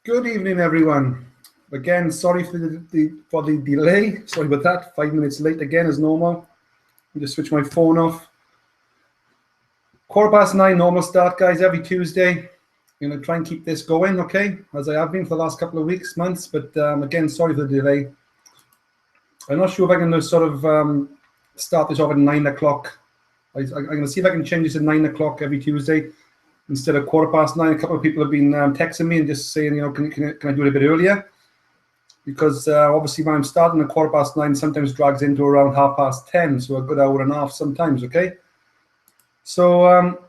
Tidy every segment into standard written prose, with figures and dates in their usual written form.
Good evening, everyone. Again, sorry for the delay. Sorry about that. 5 minutes late again, as normal. I just switch my phone off. 9:15 normal start, guys. Every Tuesday. I'm gonna try and keep this going, okay? As I have been for the last couple of weeks, months. But again, sorry for the delay. I'm not sure if I can sort of start this off at 9 o'clock. I'm gonna see if I can change this to 9 o'clock every Tuesday instead of 9:15. A couple of people have been texting me and just saying, can I do it a bit earlier? Because obviously when I'm starting at 9:15, sometimes drags into around 10:30, so a good hour and a half sometimes, okay? So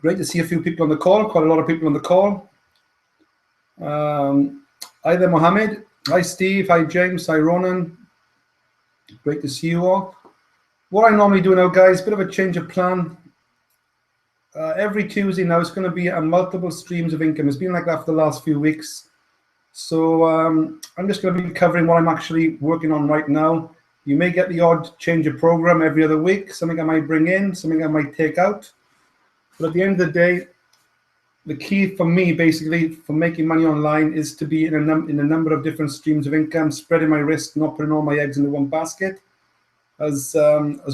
great to see a few people on the call, quite a lot of people on the call. Hi there, Mohammed. Hi, Steve. Hi, James. Hi, Ronan. Great to see you all. What I normally do now, guys, bit of a change of plan. Every Tuesday now, it's going to be multiple streams of income. It's been like that for the last few weeks. So I'm just going to be covering what I'm actually working on right now. You may get the odd change of program every other week, something I might bring in, something I might take out. But at the end of the day, the key for me, basically, for making money online is to be in a number of different streams of income, spreading my risk, not putting all my eggs into one basket. As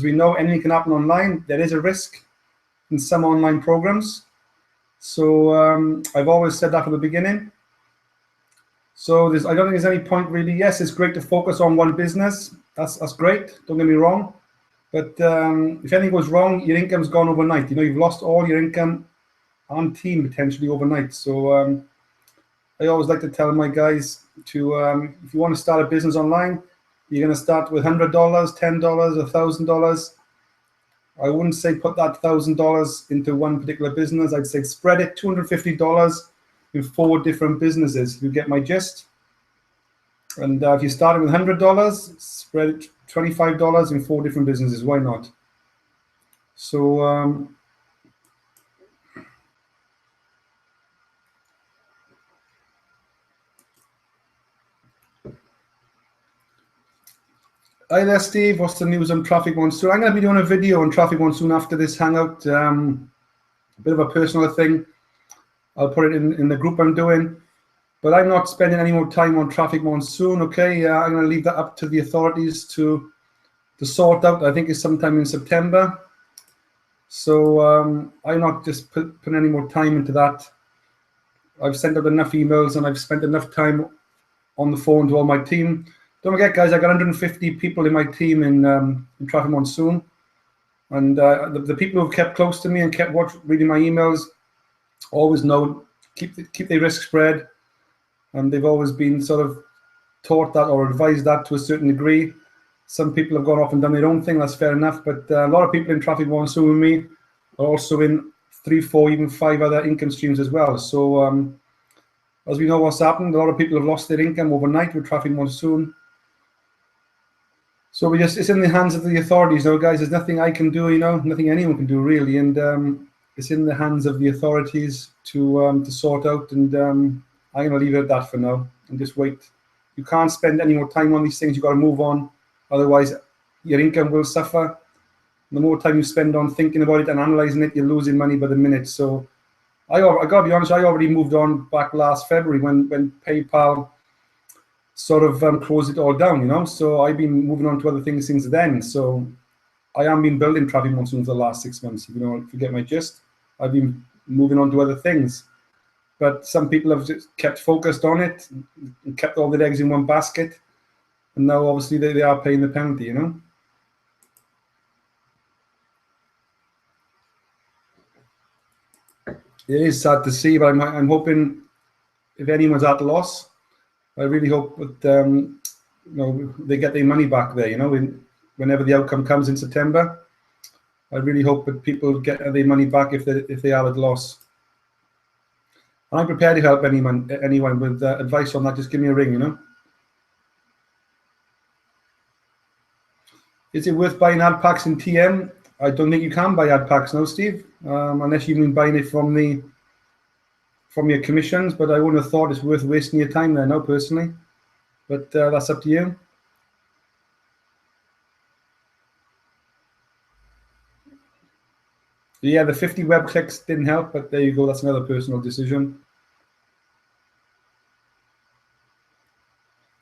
we know, anything can happen online. There is a risk in some online programs. So I've always said that from the beginning. So I don't think there's any point really. Yes, it's great to focus on one business. That's great. Don't get me wrong. But if anything goes wrong, your income's gone overnight. You've lost all your income and team potentially overnight. So I always like to tell my guys to, if you want to start a business online, you're going to start with $100, $10, $1,000. I wouldn't say put that $1,000 into one particular business. I'd say spread it, $250 in 4 different businesses. You get my gist. And if you're starting with $100, spread it $25 in 4 different businesses. Why not? So hi there, Steve. What's the news on Traffic Monsoon? I'm going to be doing a video on Traffic Monsoon after this hangout. A bit of a personal thing. I'll put it in the group I'm doing. But I'm not spending any more time on Traffic Monsoon, okay? I'm going to leave that up to the authorities to sort out. I think it's sometime in September. So I'm not just putting any more time into that. I've sent out enough emails and I've spent enough time on the phone to all my team. Don't forget, guys, I got 150 people in my team in Traffic Monsoon. And the people who've kept close to me and kept reading my emails always know, keep the risk spread. And they've always been sort of taught that or advised that to a certain degree. Some people have gone off and done their own thing, that's fair enough. But a lot of people in Traffic Monsoon with me are also in 3, 4, even 5 other income streams as well. So as we know what's happened, a lot of people have lost their income overnight with Traffic Monsoon. So it's in the hands of the authorities now, guys. There's nothing I can do, nothing anyone can do really. And it's in the hands of the authorities to sort out. And I'm going to leave it at that for now and just wait. You can't spend any more time on these things. You've got to move on. Otherwise, your income will suffer. The more time you spend on thinking about it and analyzing it, you're losing money by the minute. So I got to be honest, I already moved on back last February when PayPal sort of closed it all down, So I've been moving on to other things since then. So I am been building Traffic Monsoon for the last 6 months. If you get my gist, I've been moving on to other things. But some people have just kept focused on it and kept all their eggs in one basket. And now, obviously, they are paying the penalty, It is sad to see, but I'm hoping if anyone's at a loss, I really hope that they get their money back there, whenever the outcome comes in September. I really hope that people get their money back if they are at a loss. And I'm prepared to help anyone with advice on that. Just give me a ring, Is it worth buying ad packs in TM? I don't think you can buy ad packs now, Steve, unless you mean buying it from your commissions. But I wouldn't have thought it's worth wasting your time there now, personally. But that's up to you. Yeah, the 50 web clicks didn't help, but there you go. That's another personal decision.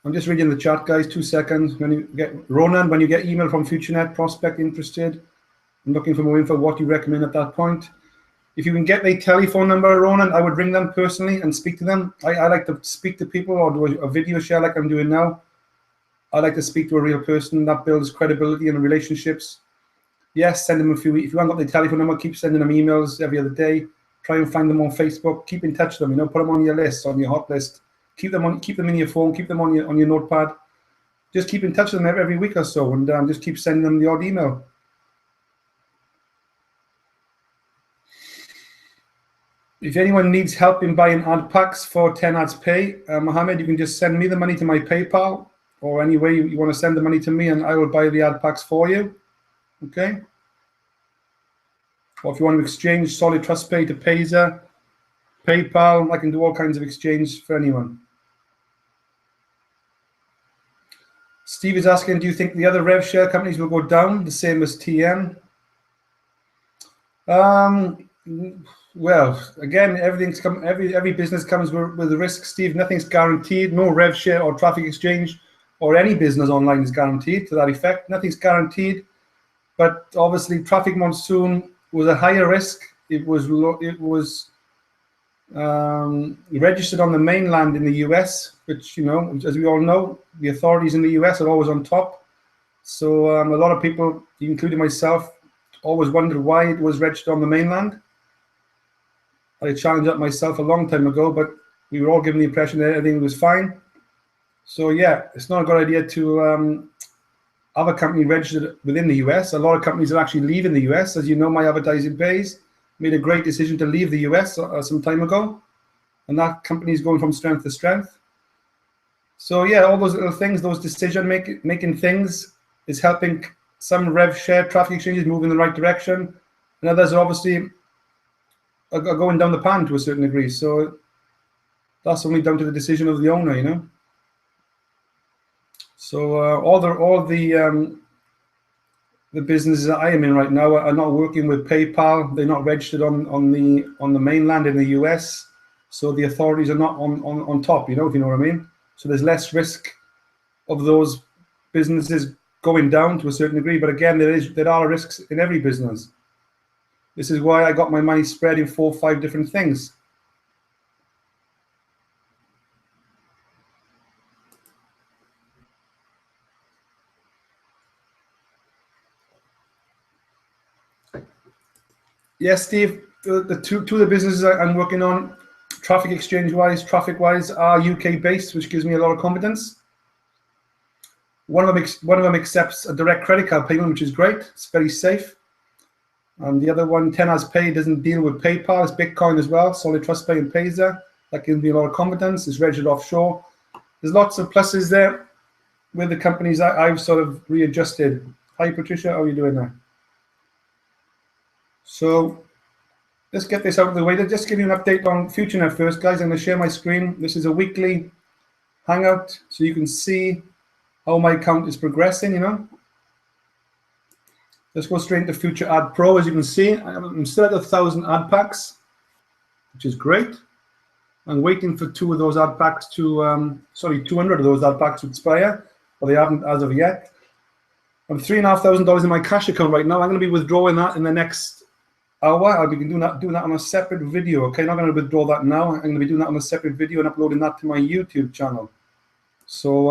I'm just reading the chat, guys. 2 seconds. When you get Ronan, when you get email from FutureNet prospect interested, I'm looking for more info. What do you recommend at that point? If you can get their telephone number, Ronan, I would ring them personally and speak to them. I like to speak to people or do a video share like I'm doing now. I like to speak to a real person. That builds credibility and relationships. Yes, send them a few. If you haven't got their telephone number, keep sending them emails every other day. Try and find them on Facebook. Keep in touch with them. You know, put them on your list, on your hot list. Keep them in your phone. Keep them on your notepad. Just keep in touch with them every week or so, and just keep sending them the odd email. If anyone needs help in buying ad packs for 10 ads pay, Mohammed, you can just send me the money to my PayPal, or any way you want to send the money to me, and I will buy the ad packs for you. Okay. Or if you want to exchange Solid Trust Pay to Payza, PayPal, I can do all kinds of exchange for anyone. Steve is asking, do you think the other rev share companies will go down the same as TN? Well, again, every business comes with a risk, Steve. Nothing's guaranteed. No rev share or traffic exchange or any business online is guaranteed to that effect. Nothing's guaranteed. But obviously, Traffic Monsoon was a higher risk. It was registered on the mainland in the US, which, you know, as we all know, the authorities in the US are always on top. So a lot of people, including myself, always wondered why it was registered on the mainland. I challenged that myself a long time ago, but we were all given the impression that everything was fine. So yeah, it's not a good idea to have a company registered within the US. A lot of companies are actually leaving the US. As you know, My Advertising Pays made a great decision to leave the US some time ago, and that company is going from strength to strength. So yeah, all those little things, those decision-making things is helping some rev share traffic exchanges move in the right direction, and others are obviously are going down the pan to a certain degree. So that's only down to the decision of the owner, you know. So all the businesses that I am in right now are not working with PayPal. They're not registered on the mainland in the US. So the authorities are not on top, you know, if you know what I mean. So there's less risk of those businesses going down to a certain degree. But again, there are risks in every business. This is why I got my money spread in 4 or 5 different things. Yes, Steve, the two of the businesses I'm working on, traffic exchange-wise, traffic-wise, are UK-based, which gives me a lot of confidence. One of them accepts a direct credit card payment, which is great. It's very safe. And the other one, 10 as Pay, doesn't deal with PayPal. It's Bitcoin as well, Solid Trust Pay and Payza. That gives me a lot of confidence. It's registered offshore. There's lots of pluses there with the companies I've sort of readjusted. Hi, Patricia, how are you doing there? So let's get this out of the way. Let's just give you an update on FutureNet first, guys. I'm going to share my screen. This is a weekly hangout, so you can see how my account is progressing, you know. Let's go straight into Future Ad Pro. As you can see, I'm still at 1,000 ad packs, which is great. I'm waiting for 200 of those ad packs to expire, but they haven't as of yet. I'm $3,500 in my cash account right now. I'm going to be withdrawing that in the next hour. I'll be doing that on a separate video. Okay, I'm not going to withdraw that now. I'm going to be doing that on a separate video and uploading that to my YouTube channel. So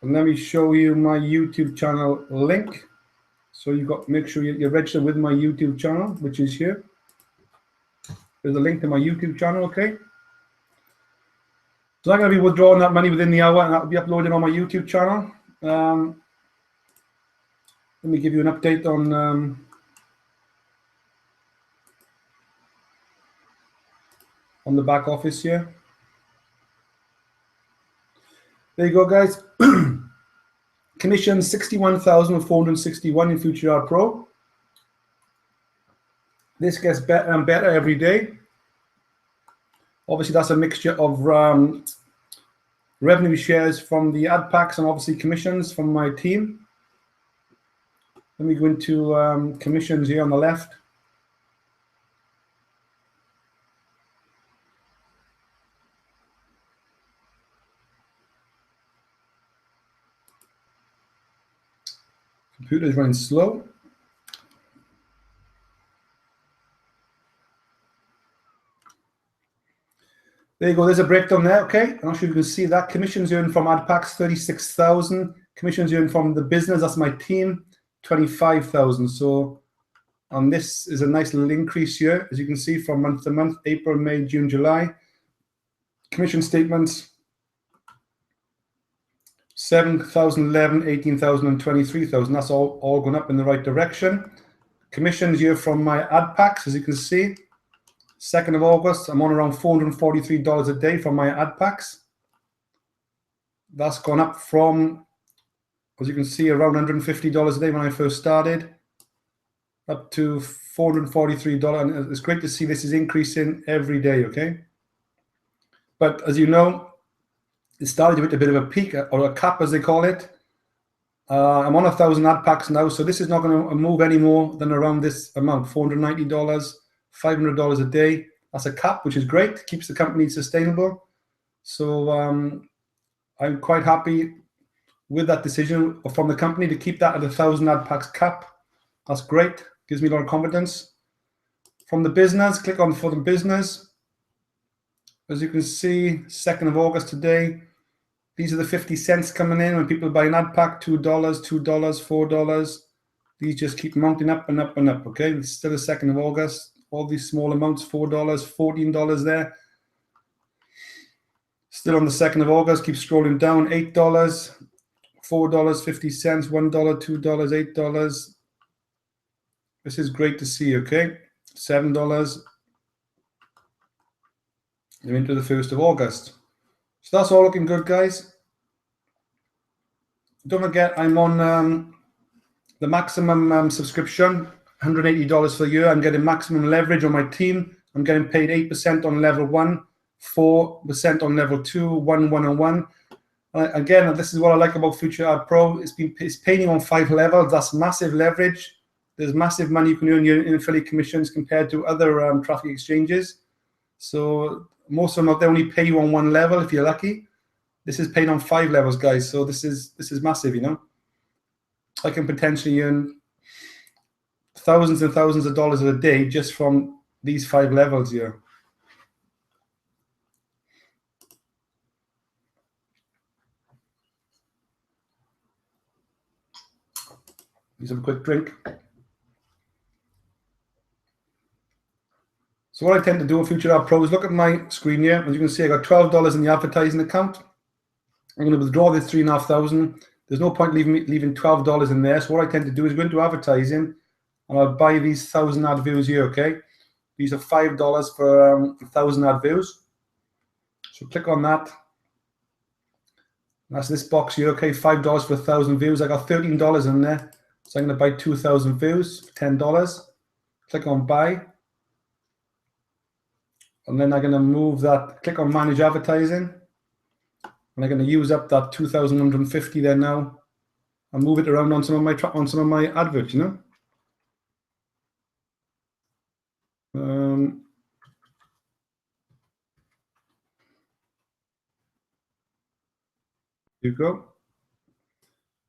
let me show you my YouTube channel link. So make sure you're registered with my YouTube channel, which is here. There's a link to my YouTube channel, okay? So I'm going to be withdrawing that money within the hour, and that'll be uploaded on my YouTube channel. Let me give you an update on the back office here. There you go, guys. Commission 61,461 in Future Ad Pro. This gets better and better every day. Obviously, that's a mixture of revenue shares from the ad packs and obviously commissions from my team. Let me go into commissions here on the left. Computer is running slow. There you go. There's a breakdown there. Okay. I'm not sure if you can see that. Commissions earned from ad packs, 36,000. Commissions earned from the business, that's my team, 25,000. So and this is a nice little increase here, as you can see, from month to month, April, May, June, July. Commission statements, 7,011, 18,000, and 23,000. That's all going up in the right direction. Commissions here from my ad packs, as you can see, 2nd of August, I'm on around $443 a day from my ad packs. That's gone up from, as you can see, around $150 a day when I first started, up to $443. And it's great to see this is increasing every day, okay? But as you know, it started with a bit of a peak, or a cap as they call it. I'm on 1,000 ad packs now, so this is not going to move any more than around this amount, $490, $500 a day. That's a cap, which is great, keeps the company sustainable. So I'm quite happy with that decision from the company to keep that at 1,000 ad packs cap. That's great, gives me a lot of confidence. From the business, click on for the business. As you can see, 2nd of August today, these are the 50 cents coming in when people buy an ad pack, $2, $2, $4. These just keep mounting up and up and up, okay? It's still the 2nd of August. All these small amounts, $4, $14 there. Still on the 2nd of August, keep scrolling down, $8, $4, 50 cents, $1, $2, $8. This is great to see, okay? $7. We're into the 1st of August. So that's all looking good, guys. Don't forget, I'm on the maximum subscription, $180 for a year. I'm getting maximum leverage on my team. I'm getting paid 8% on level 1, 4% on level 2, 1 one-on-one. Again, this is what I like about Future Ad Pro. It's paying you on 5 levels. That's massive leverage. There's massive money you can earn in affiliate commissions compared to other traffic exchanges. So most of them, they only pay you on 1 level if you're lucky. This is paid on 5 levels, guys. So this is massive, you know. I can potentially earn thousands and thousands of dollars a day just from these 5 levels here. Let's have a quick drink. So what I tend to do in Future Ad Pro is look at my screen here. As you can see, I got $12 in the advertising account. I'm going to withdraw this $3,500. There's no point leaving $12 in there. So what I tend to do is go into advertising, and I'll buy these 1,000 ad views here. Okay, these are $5 for 1,000 ad views. So click on that. That's this box here. Okay, $5 for 1,000 views. I got $13 in there, so I'm going to buy 2,000 views, $10. Click on buy. And then I'm going to move that, click on manage advertising. And I'm going to use up that 2,150 there now and move it around on some of my adverts, you know. Here you go.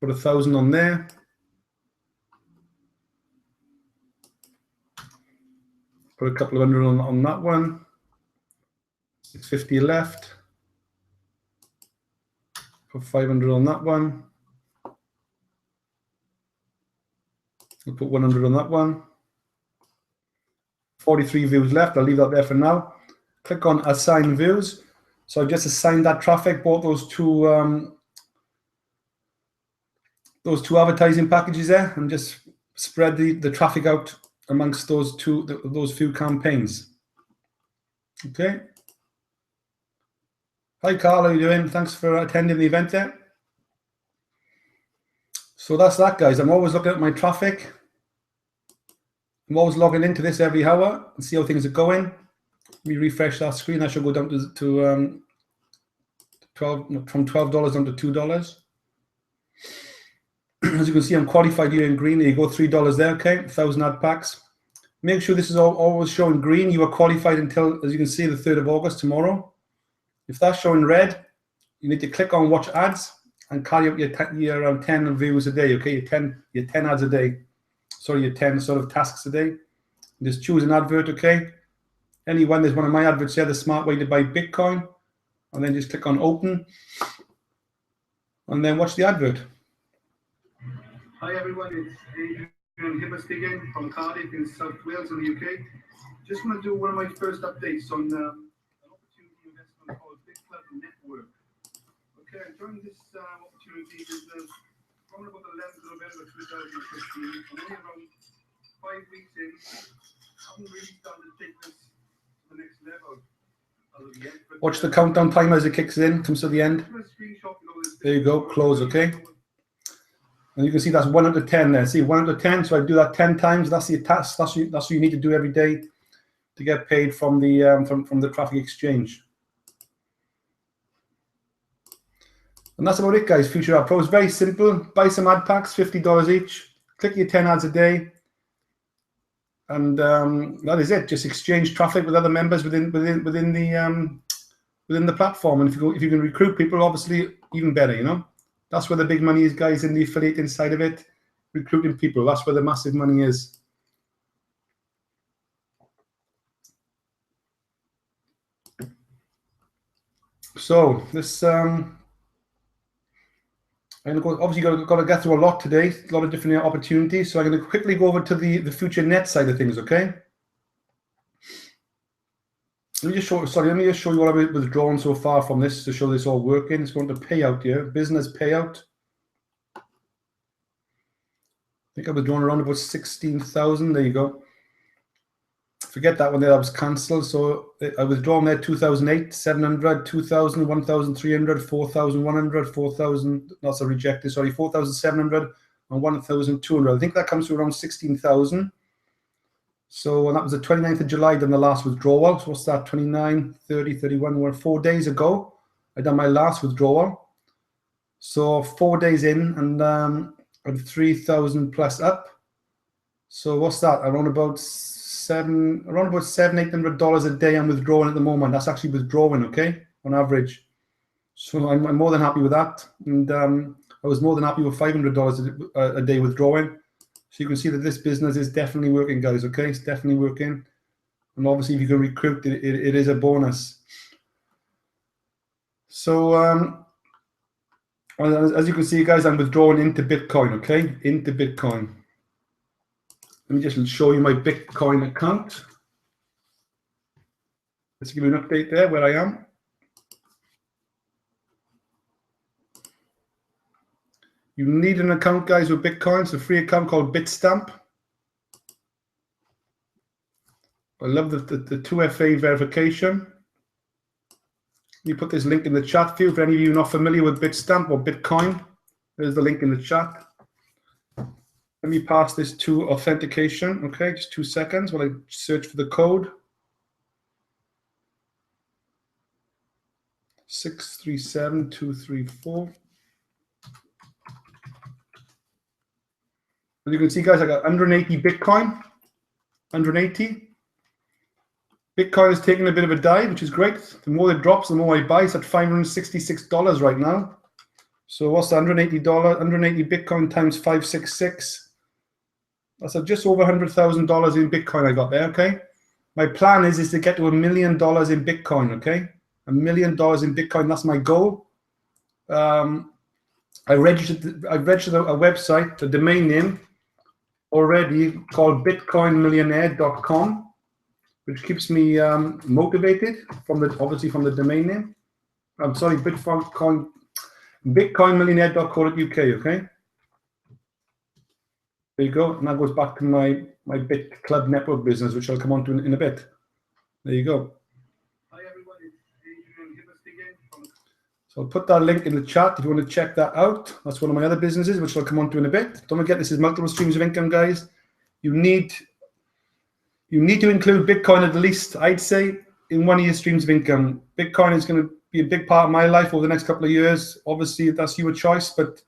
Put 1,000 on there. Put a couple of hundred on that one. It's 50 left. Put 500 on that one. I'll put 100 on that one. 43 views left. I'll leave that there for now. Click on assign views. So I've just assigned that traffic, bought those two advertising packages there, and just spread the traffic out amongst those few campaigns. Okay. Hi, Carl. How are you doing? Thanks for attending the event there. So that's that, guys. I'm always looking at my traffic. I'm always logging into this every hour and see how things are going. Let me refresh that screen. I should go down to 12, from $12 down to $2. As you can see, I'm qualified here in green. There you go, $3 there. Okay, 1,000 ad packs. Make sure this is always showing green. You are qualified until, as you can see, the 3rd of August, tomorrow. If that's showing red, you need to click on watch ads and carry out your 10 views a day, okay? Your 10 ads a day. Sorry, your 10 sort of tasks a day. Just choose an advert, okay? Anyone, there's one of my adverts here, the smart way to buy Bitcoin. And then just click on open. And then watch the advert. Hi everyone, it's Adrian Hibbert speaking from Cardiff in South Wales in the UK. Just want to do one of my first updates on an opportunity investment called Big Club Network. Okay, and during this opportunity, this is around about the 11th of November 2015. I'm only around 5 weeks in. I haven't really started to take this to the next level. Watch the countdown timer as it kicks in, comes to the end. There you go, close, okay? And you can see that's 1 out of 10 there. See, 1 out of 10, so I do that 10 times. That's your task. That's what you need to do every day to get paid from the from the traffic exchange. And that's about it, guys. Future Ad Pro is very simple. Buy some ad packs, $50 each. Click your 10 ads a day. And that is it. Just exchange traffic with other members within the platform. And if you can recruit people, obviously even better. You know, that's where the big money is, guys. In the affiliate inside of it, recruiting people. That's where the massive money is. So this obviously got to get through a lot today. A lot of different opportunities. So I'm going to quickly go over to the future net side of things. Okay. Let me just show you what I've withdrawn so far from this to show this all working. It's going to payout here, business payout. I think I've withdrawn around about 16,000. There you go. Forget that one there, that was cancelled. So I withdrawn there 2008, 700, 2000, 1,300, 4,100, 4,000. That's a rejected. Sorry, 4,700 and 1,200. I think that comes to around 16,000. So, and that was the 29th of July, done the last withdrawal. So what's that, 29, 30, 31, well, 4 days ago, I done my last withdrawal. So 4 days in, and I'm 3,000 plus up. So what's that, around about $700-800 a day I'm withdrawing at the moment. That's actually withdrawing, okay, on average. So I'm more than happy with that. And I was more than happy with $500 a day withdrawing. So you can see that this business is definitely working, guys, okay? It's definitely working. And obviously, if you can recruit, it is a bonus. So as you can see, guys, I'm withdrawing into Bitcoin, okay? Into Bitcoin. Let me just show you my Bitcoin account. Let's give you an update there where I am. You need an account, guys, with Bitcoin. It's a free account called Bitstamp. I love the 2FA verification. You put this link in the chat for you. For any of you not familiar with Bitstamp or Bitcoin, there's the link in the chat. Let me pass this to authentication. Okay, just 2 seconds while I search for the code. 637234. As you can see, guys, I got 180 Bitcoin. 180. Bitcoin is taking a bit of a dive, which is great. The more it drops, the more I buy. It's at $566 right now. So what's the $180? 180 Bitcoin times 566. That's just over $100,000 in Bitcoin I got there, okay? My plan is to get to $1 million in Bitcoin, okay? $1 million in Bitcoin, that's my goal. I registered a website, a domain name already called bitcoinmillionaire.com, which keeps me motivated obviously from the domain name. I'm sorry, bitcoinmillionaire.co.uk, okay? There you go, and that goes back to my Bit Club Network business, which I'll come on to in a bit. There you go. Hi everyone, it's Adrian Hibbert again. So I'll put that link in the chat if you want to check that out. That's one of my other businesses, which I'll come on to in a bit. Don't forget, this is multiple streams of income, guys. You need to include Bitcoin at least, I'd say, in one of your streams of income. Bitcoin is going to be a big part of my life over the next couple of years. Obviously, that's your choice, but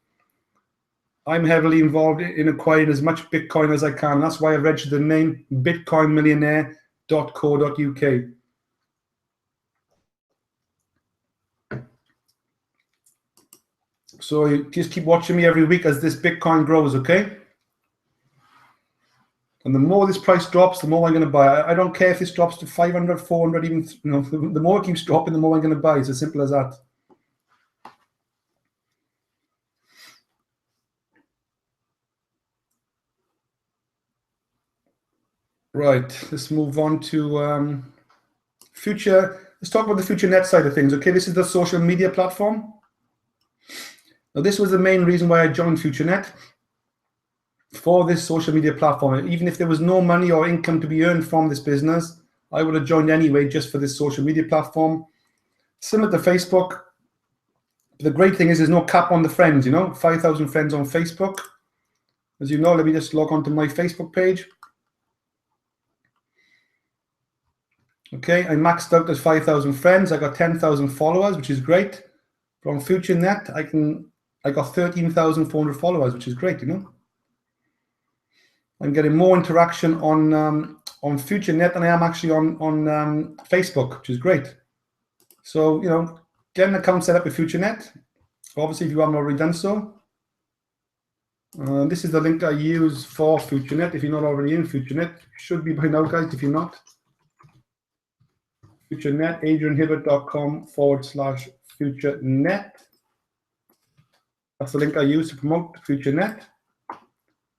I'm heavily involved in acquiring as much Bitcoin as I can. That's why I registered the name bitcoinmillionaire.co.uk. So you just keep watching me every week as this Bitcoin grows, okay? And the more this price drops, the more I'm going to buy. I don't care if this drops to 500, 400, even, the more it keeps dropping, the more I'm going to buy. It's as simple as that. Right, let's move on to future. Let's talk about the FutureNet side of things, okay? This is the social media platform. Now, this was the main reason why I joined FutureNet, for this social media platform. Even if there was no money or income to be earned from this business, I would have joined anyway just for this social media platform. Similar to Facebook, the great thing is there's no cap on the friends, 5,000 friends on Facebook. As you know, let me just log on to my Facebook page. Okay, I maxed out as 5,000 friends. I got 10,000 followers, which is great. From FutureNet, I got 13,400 followers, which is great, I'm getting more interaction on FutureNet than I am actually on Facebook, which is great. So, get an account set up with FutureNet. Obviously, if you haven't already done so. This is the link I use for FutureNet. If you're not already in FutureNet, you should be by now, guys, if you're not. FutureNet, adrianhibbert.com/FutureNet. That's the link I use to promote FutureNet.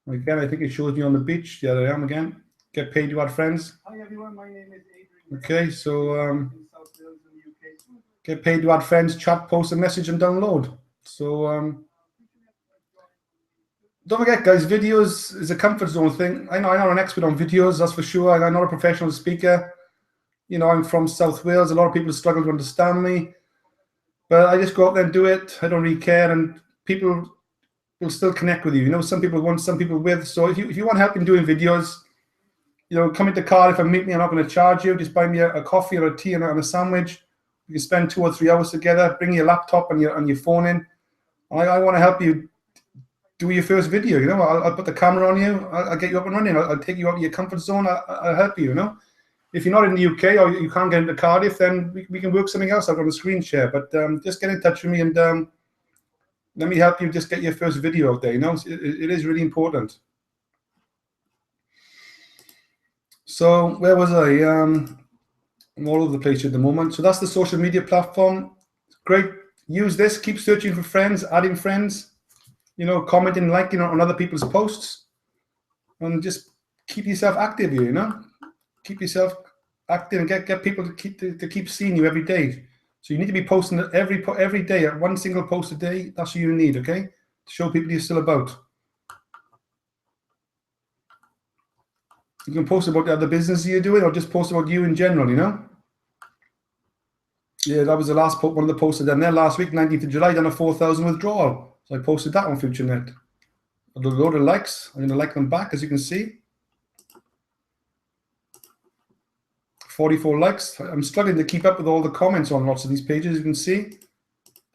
Again, I think it shows me on the beach. Yeah, there I am again. Get paid to add friends. Hi everyone, my name is Adrian. Okay, so get paid to add friends, chat, post a message, and download. So don't forget, guys, videos is a comfort zone thing. I know I'm not an expert on videos, that's for sure. I'm not a professional speaker. I'm from South Wales. A lot of people struggle to understand me. But I just go out there and do it. I don't really care. And people will still connect with you. Some people want, some people with. So if you want help in doing videos, come into Cardiff and meet me. I'm not going to charge you. Just buy me a coffee or a tea and a sandwich. You can spend 2 or 3 hours together. Bring your laptop and your phone in. I want to help you do your first video. I'll put the camera on you. I'll get you up and running. I'll take you out of your comfort zone. I'll help you. If you're not in the UK or you can't get into Cardiff, then we can work something else out on the screen share. But just get in touch with me and let me help you just get your first video out there. It is really important. So where was I? I'm all over the place at the moment. So that's the social media platform. Great. Use this. Keep searching for friends, adding friends, commenting, liking on other people's posts, and just keep yourself active here, Keep yourself active and get people to keep seeing you every day. So you need to be posting every day, at one single post a day. That's what you need, okay? To show people you're still about. You can post about the other business you're doing, or just post about you in general, Yeah, that was the last one of the posts I done there last week, 19th of July, done a 4,000 withdrawal. So I posted that on FutureNet. A load of likes. I'm going to like them back, as you can see. 44 likes. I'm struggling to keep up with all the comments on lots of these pages. You can see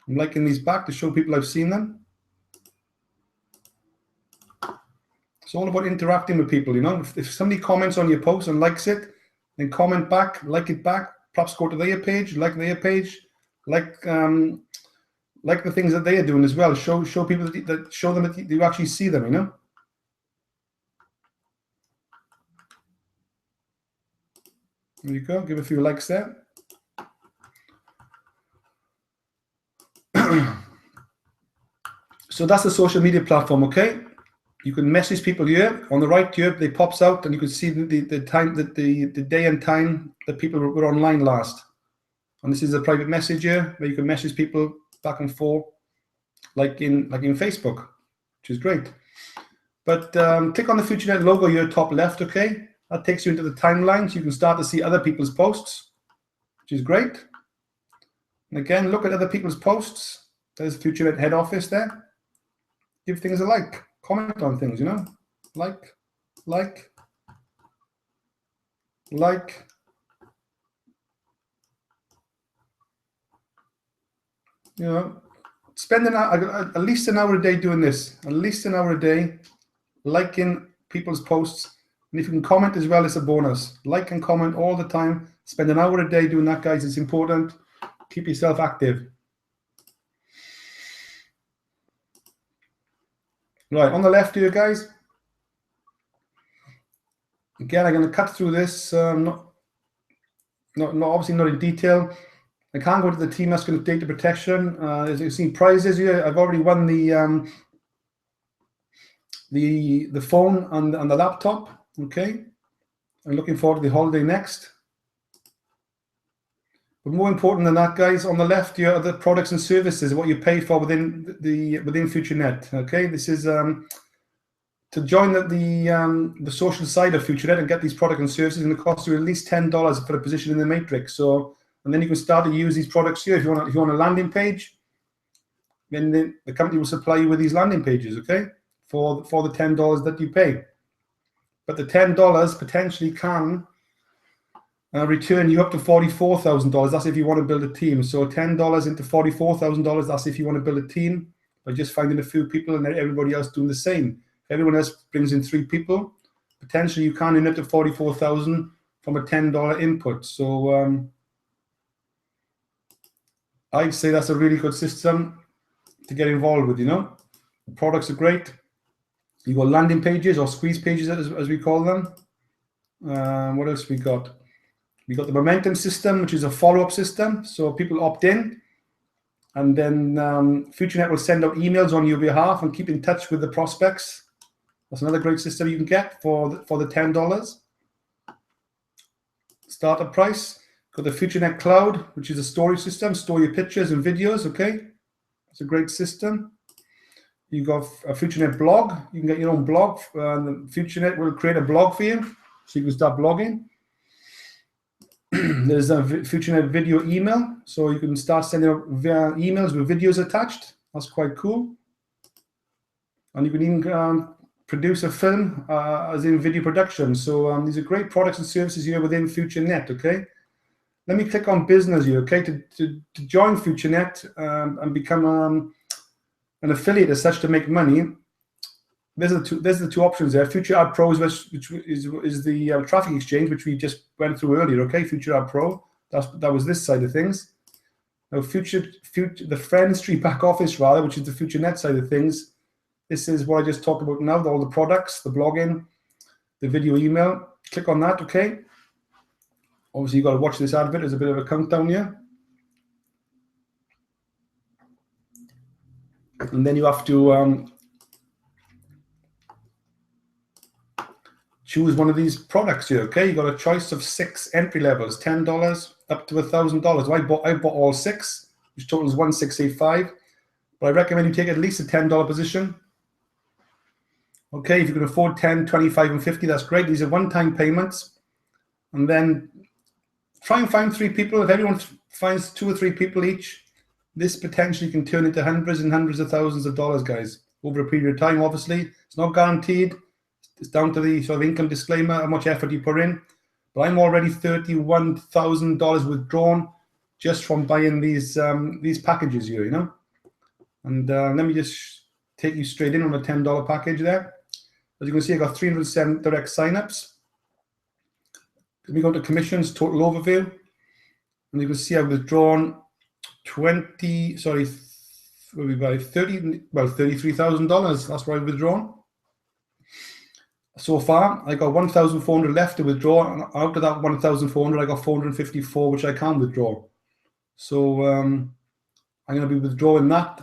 I'm liking these back to show people I've seen them. It's all about interacting with people, If somebody comments on your post and likes it, then comment back, like it back. Perhaps go to their page, like their page, like the things that they are doing as well. Show people that show them that you actually see them, There you go. Give a few likes there. So that's the social media platform, okay? You can message people here. On the right here, they pops out, and you can see the time, the day and time that people were online last. And this is a private message here where you can message people back and forth, like in Facebook, which is great. But click on the FutureNet logo here, top left, okay? That takes you into the timeline, so you can start to see other people's posts, which is great. And again, look at other people's posts. There's FutureNet head office there. Give things a like. Comment on things, Like. Spend at least an hour a day doing this. At least an hour a day, liking people's posts. And if you can comment as well, it's a bonus. Like and comment all the time. Spend an hour a day doing that, guys. It's important. Keep yourself active. Right, on the left here, guys. Again, I'm going to cut through this, obviously not in detail. I can't go to the Team Muscle data protection. As you see, prizes here. I've already won the phone and the laptop. Okay, I'm looking forward to the holiday next. But more important than that, guys, on the left here are the products and services, what you pay for within FutureNet. Okay, this is to join the social side of FutureNet and get these products and services. Going to cost you at least $10 for a position in the matrix. So, and then you can start to use these products here. If you want a landing page, then the company will supply you with these landing pages. Okay, for the $10 that you pay. But the $10 potentially can return you up to $44,000. That's if you want to build a team. So $10 into $44,000. That's if you want to build a team by just finding a few people and everybody else doing the same. If everyone else brings in 3 people, potentially you can earn up to $44,000 from a $10 input. So I'd say that's a really good system to get involved with. You know, the products are great. You got landing pages or squeeze pages as we call them. What else we got? We got the momentum system, which is a follow-up system. So people opt in, and then FutureNet will send out emails on your behalf and keep in touch with the prospects. That's another great system you can get for the $10. Startup price. Got the FutureNet Cloud, which is a storage system. Store your pictures and videos. Okay, it's a great system. You got a FutureNet blog. You can get your own blog. FutureNet will create a blog for you, so you can start blogging. There's a FutureNet video email, so you can start sending out emails with videos attached. That's quite cool. And you can even produce a film as in video production. So these are great products and services here within FutureNet. Okay, let me click on business here. Okay, to join FutureNet and become an affiliate as such to make money. There's the two options there. FutureAd Pro, which is the traffic exchange, which we just went through earlier. Okay, FutureAd Pro. That was this side of things. Now, the Friendstreet back office rather, which is the FutureNet side of things. This is what I just talked about now. All the products, the blogging, the video email. Click on that. Okay. Obviously, you've got to watch this advert. There's a bit of a countdown here, and then you have to choose one of these products here. Okay, you got a choice of 6 entry levels, $10 up to $1,000. I bought all 6, which totals $1,685. But I recommend you take at least a $10 position. Okay, if you can afford 10, 25, and 50, that's great. These are one-time payments, and then try and find 3 people. If everyone finds 2 or 3 people each, this potentially can turn into hundreds and hundreds of thousands of dollars, guys, over a period of time. Obviously, it's not guaranteed. It's down to the sort of income disclaimer, how much effort you put in. But I'm already $31,000 withdrawn just from buying these packages here, you know. And let me just take you straight in on a $10 package there. As you can see, I got 307 direct signups. Let me go to commissions, total overview. And you can see I've withdrawn $33,000. That's what I've withdrawn. So far, I got 1,400 left to withdraw, and out of that 1,400, I got 454, which I can withdraw. So I'm going to be withdrawing that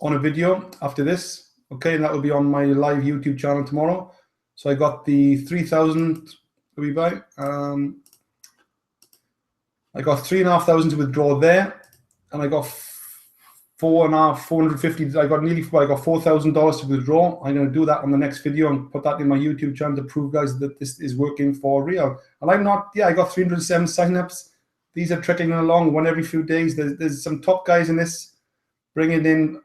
on a video after this. Okay, and that will be on my live YouTube channel tomorrow. So I got the 3,000 we buy. I got 3,500 to withdraw there, and I got 450. I got $4,000 to withdraw. I'm going to do that on the next video and put that in my YouTube channel to prove, guys, that this is working for real. And I'm not. Yeah, I got 307 signups. These are trickling along one every few days. There's some top guys in this bringing in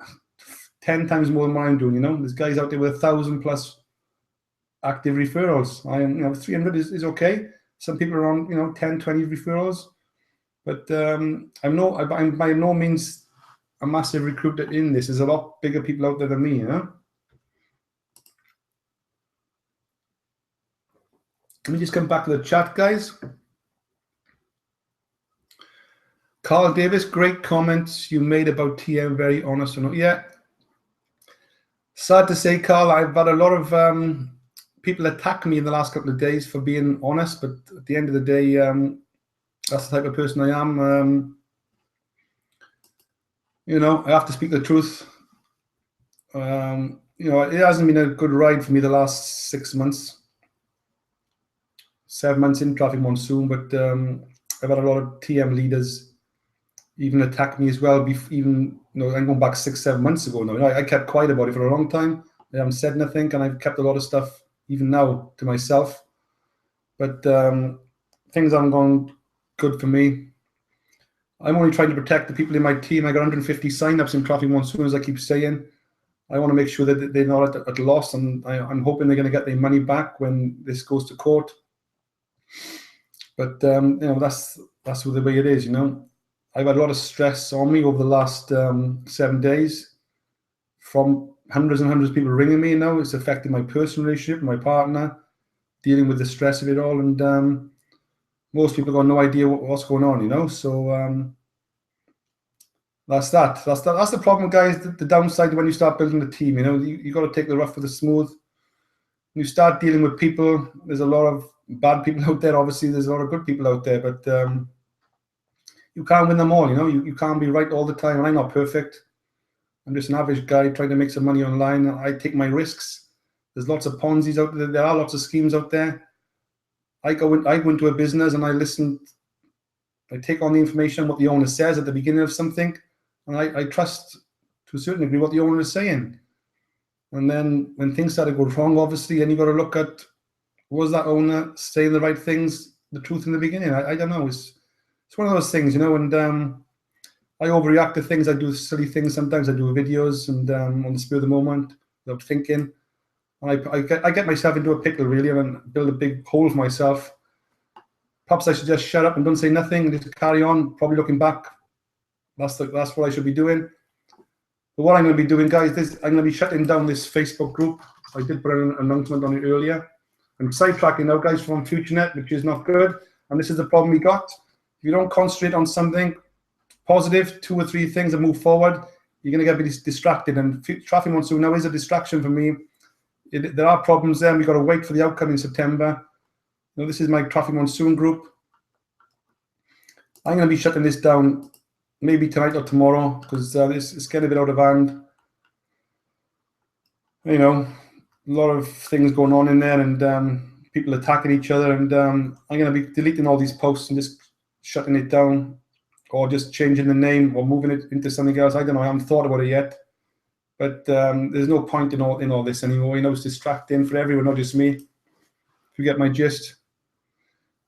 10 times more than what I'm doing. You know, there's guys out there with 1,000 plus active referrals. 300 is okay. Some people are on 10, 20 referrals, but I'm by no means a massive recruiter in this. There's a lot bigger people out there than me, you know. Let me just come back to the chat, guys. Carl Davis, great comments you made about TM. Very honest or not? Yeah. Sad to say, Carl, I've had a lot of people attack me in the last couple of days for being honest, but at the end of the day, that's the type of person I am. You know, I have to speak the truth. You know, it hasn't been a good ride for me the last 6 months, 7 months in Traffic Monsoon, but I've had a lot of TM leaders even attack me as well. Even, you know, I'm going back 6, 7 months ago now. You know, I kept quiet about it for a long time. I haven't said nothing, and I've kept a lot of stuff even now to myself. But things haven't gone good for me. I'm only trying to protect the people in my team. I got 150 sign-ups in Traffic Monsoon, as I keep saying. I want to make sure that they're not at loss, and I'm hoping they're going to get their money back when this goes to court. But you know, that's the way it is. You know, I've had a lot of stress on me over the last 7 days from hundreds and hundreds of people ringing me. Now it's affecting my personal relationship, my partner, dealing with the stress of it all, and most people got no idea what's going on. You know, so. That's the problem, guys. The downside when you start building a team, you know, you got to take the rough with the smooth. When you start dealing with people, there's a lot of bad people out there. Obviously, there's a lot of good people out there, but you can't win them all. You know, you can't be right all the time. And I'm not perfect. I'm just an average guy trying to make some money online. I take my risks. There's lots of Ponzi's out there. There are lots of schemes out there. I go into a business and I listen. I take on the information, what the owner says at the beginning of something. And I trust to a certain degree what the owner is saying. And then when things start to go wrong, obviously, then you got to look at, was that owner saying the right things, the truth in the beginning? I don't know. It's one of those things, you know, and I overreact to things. I do silly things sometimes. I do videos and on the spur of the moment without thinking. And I get myself into a pickle, really, and build a big hole for myself. Perhaps I should just shut up and don't say nothing and just carry on, probably looking back. That's what I should be doing. But what I'm going to be doing, guys, I'm going to be shutting down this Facebook group. I did put an announcement on it earlier. I'm sidetracking now, guys, from FutureNet, which is not good. And this is the problem we got. If you don't concentrate on something positive, 2 or 3 things, and move forward, you're going to get a bit distracted. And Traffic Monsoon now is a distraction for me. There are problems there, and we've got to wait for the outcome in September. You know, this is my Traffic Monsoon group. I'm going to be shutting this down maybe tonight or tomorrow, because it's getting a bit out of hand. You know, a lot of things going on in there, and people attacking each other. And I'm going to be deleting all these posts and just shutting it down, or just changing the name or moving it into something else. I don't know. I haven't thought about it yet. But there's no point in all this anymore. You know, it's distracting for everyone, not just me. If you get my gist.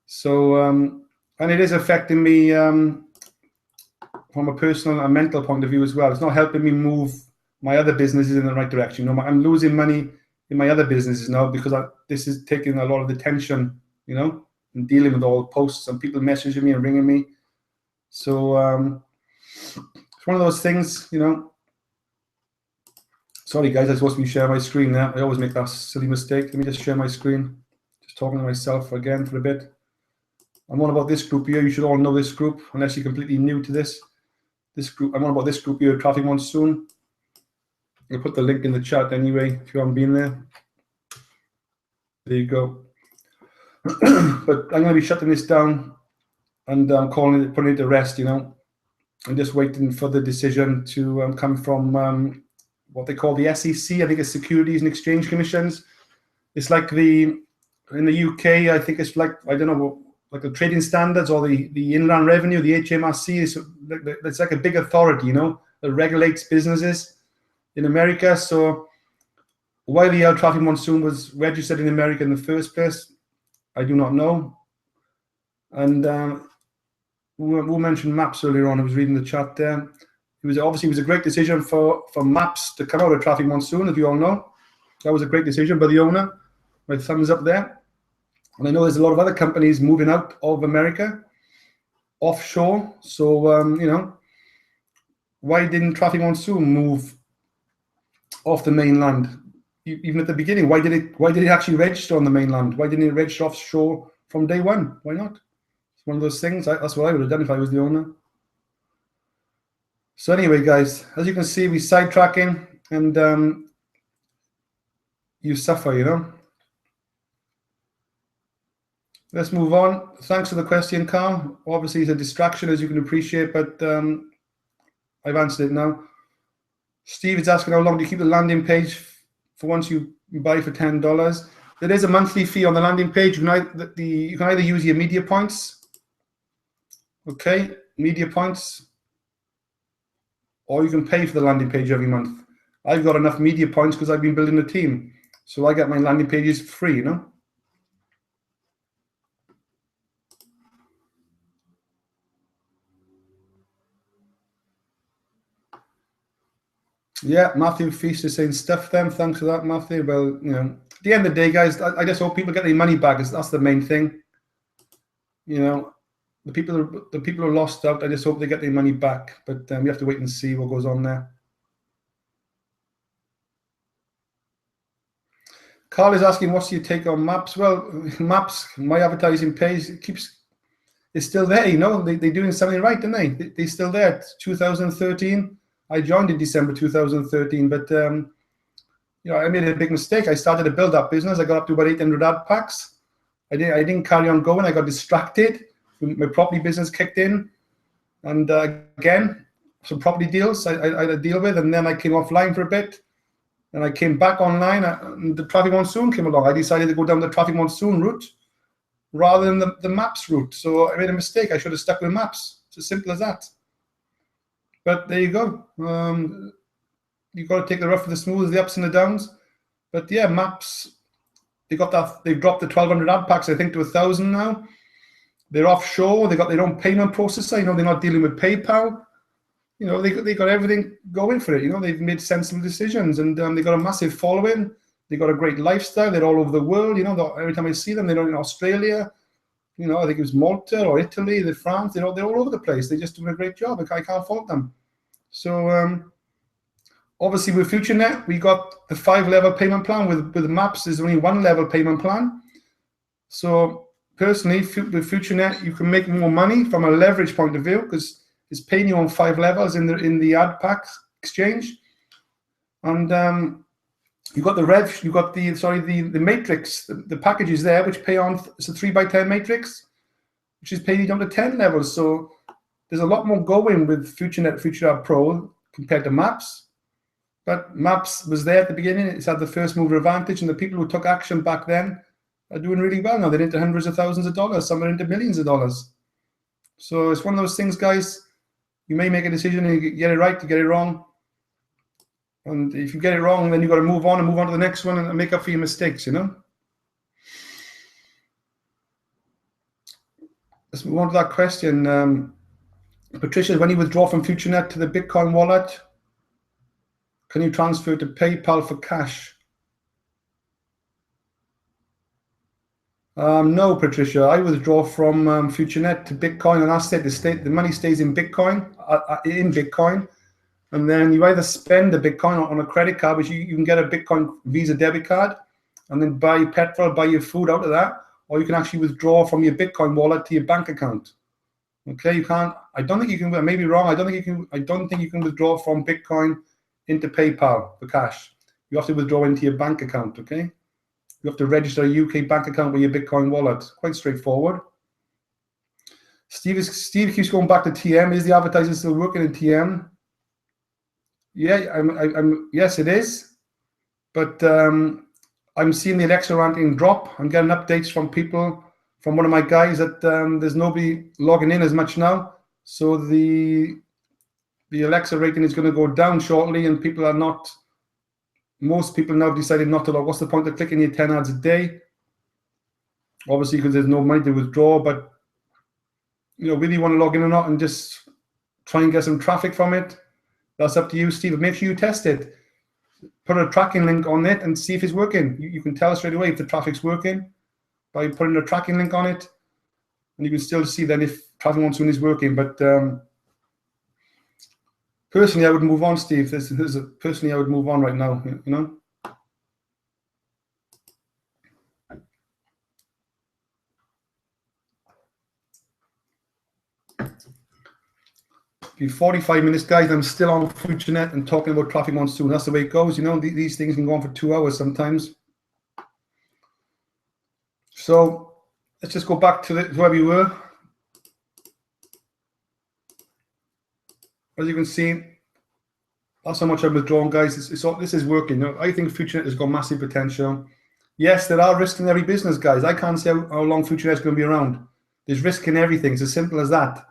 So, and it is affecting me from a personal and mental point of view as well. It's not helping me move my other businesses in the right direction. You know, I'm losing money in my other businesses now because this is taking a lot of the tension, you know, and dealing with all the posts and people messaging me and ringing me. So it's one of those things, you know. Sorry, guys, I'm supposed to be sharing my screen now. I always make that silly mistake. Let me just share my screen. Just talking to myself again for a bit. I'm on about this group here. You should all know this group, unless you're completely new to this. This group, I'm on about this group here, Traffic Monsoon. I'll put the link in the chat anyway, if you haven't been there. There you go. But I'm going to be shutting this down and putting it to rest, you know. I'm just waiting for the decision to come from what they call the SEC. I think it's Securities and Exchange Commissions. It's like in the UK, I think it's like, I don't know, like the trading standards or the Inland Revenue, the HMRC. It's like a big authority, you know, that regulates businesses in America. So why the Traffic Monsoon was registered in America in the first place, I do not know. And who mentioned Maps earlier on? I was reading the chat there. It was a great decision for Maps to come out of Traffic Monsoon, as you all know. That was a great decision by the owner. My thumbs up there. And I know there's a lot of other companies moving out of America, offshore. So, you know, why didn't Traffic Monsoon move off the mainland? Even at the beginning, why did it actually register on the mainland? Why didn't it register offshore from day one? Why not? It's one of those things. That's what I would have done if I was the owner. So anyway, guys, as you can see, we're sidetracking, and you suffer, you know. Let's move on. Thanks for the question, Carl. Obviously, it's a distraction, as you can appreciate, but I've answered it now. Steve is asking, how long do you keep the landing page for once you buy for $10? There is a monthly fee on the landing page. You can either use your media points, okay, media points, or you can pay for the landing page every month. I've got enough media points because I've been building a team, so I get my landing pages free, you know. Yeah, Matthew Feast is saying stuff them. Thanks for that, Matthew. Well, you know, at the end of the day, guys, I just hope people get their money back. That's the main thing. You know, the people who lost out, I just hope they get their money back. But we have to wait and see what goes on there. Carl is asking, what's your take on Maps? Well, Maps, my advertising page, it's still there, you know. They're doing something right, aren't they? They're still there. It's 2013. I joined in December 2013, but you know, I made a big mistake. I started a build-up business. I got up to about 800 ad packs. I didn't carry on going. I got distracted. My property business kicked in, and again, some property deals I had to deal with, and then I came offline for a bit, and I came back online. And the traffic monsoon came along. I decided to go down the traffic monsoon route rather than the Maps route. So I made a mistake. I should have stuck with Maps. It's as simple as that. But there you go. You've got to take the rough with the smooth, the ups and the downs. But yeah, Maps, they've dropped the 1,200 ad packs, I think, to 1,000 now. They're offshore. They got their own payment processor. You know, they're not dealing with PayPal. You know, they got everything going for it. You know, they've made sensible decisions, and they got a massive following. They got a great lifestyle. They're all over the world. You know, every time I see them, they're in Australia. You know, I think it was Malta or Italy, they're France. They're all over the place. They're just doing a great job. I can't fault them. So obviously with FutureNet, we got the 5-level payment plan. With Maps, there's only 1-level payment plan. So personally, with FutureNet, you can make more money from a leverage point of view because it's paying you on 5 levels in the ad pack exchange. And you got the rev, you got the matrix, the packages there, which pay on, it's a 3x10 matrix, which is paying you down to 10 levels. So there's a lot more going with FutureNet, FutureAd Pro compared to Maps. But Maps was there at the beginning. It's had the first mover advantage, and the people who took action back then are doing really well now. They're into hundreds of thousands of dollars. Some are into millions of dollars. So it's one of those things, guys. You may make a decision and you get it right, you get it wrong. And if you get it wrong, then you've got to move on to the next one and make up for your mistakes, you know? Let's move on to that question. Patricia, when you withdraw from FutureNet to the Bitcoin wallet, can you transfer to PayPal for cash? No, Patricia. I withdraw from FutureNet to Bitcoin, and that's it. The money stays in Bitcoin, and then you either spend the Bitcoin on a credit card, which you can get a Bitcoin Visa debit card, and then buy petrol, buy your food out of that, or you can actually withdraw from your Bitcoin wallet to your bank account. Okay, you can't. I don't think you can. I may be wrong. I don't think you can withdraw from Bitcoin into PayPal for cash. You have to withdraw into your bank account. Okay, you have to register a UK bank account with your Bitcoin wallet. Quite straightforward. Steve keeps going back to TM. Is the advertising still working in TM? Yeah, yes, it is. But I'm seeing the Alexa ranking drop. I'm getting updates from people, from one of my guys, that there's nobody logging in as much now. So the Alexa rating is going to go down shortly, and most people now have decided not to log. What's the point of clicking your 10 ads a day? Obviously, because there's no money to withdraw, but you know, whether you want to log in or not and just try and get some traffic from it, that's up to you, Steve. Make sure you test it. Put a tracking link on it and see if it's working. You can tell straight away if the traffic's working by putting a tracking link on it, and you can still see then if traffic monsoon is working. But personally, I would move on, Steve. Personally, I would move on right now. You know. Be 45 minutes, guys. I'm still on FutureNet and talking about traffic monsoon. That's the way it goes. You know, these things can go on for 2 hours sometimes. So let's just go back to where we were. As you can see, that's how much I've withdrawn, guys. This is working. I think FutureNet has got massive potential. Yes, there are risks in every business, guys. I can't say how long FutureNet is going to be around. There's risk in everything. It's as simple as that.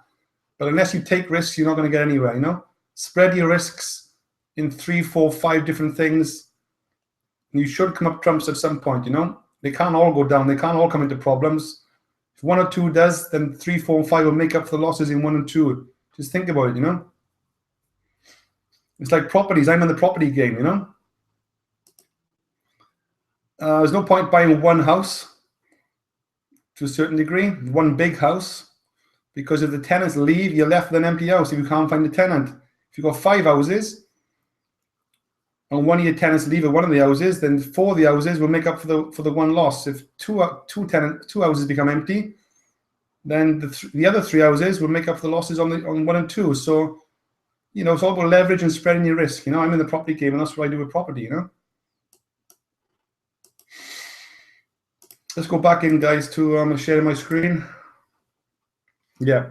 But unless you take risks, you're not going to get anywhere, Spread your risks in 3, 4, 5 different things. You should come up trumps at some point, They can't all go down. They can't all come into problems. If 1 or 2 does, then 3, 4, and 5 will make up for the losses in 1 and 2. Just think about it, It's like properties. I'm in the property game, There's no point buying one house to a certain degree, one big house, because if the tenants leave, you're left with an empty house if you can't find a tenant. If you've got 5 houses and one of your tenants leave at one of the houses, then 4 of the houses will make up for the one loss. If two houses become empty, then the other 3 houses will make up for the losses on 1 and 2. So, it's all about leverage and spreading your risk. I'm in the property game, and that's what I do with property, Let's go back in, guys, to sharing my screen. Yeah.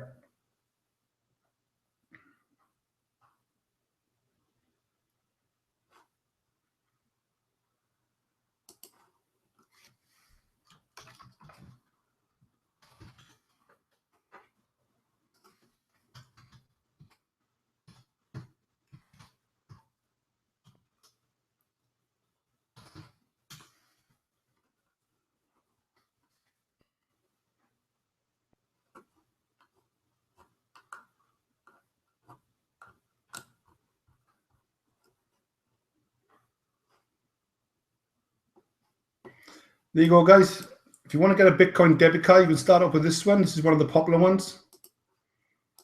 There you go, guys. If you want to get a Bitcoin debit card, you can start off with this one. This is one of the popular ones.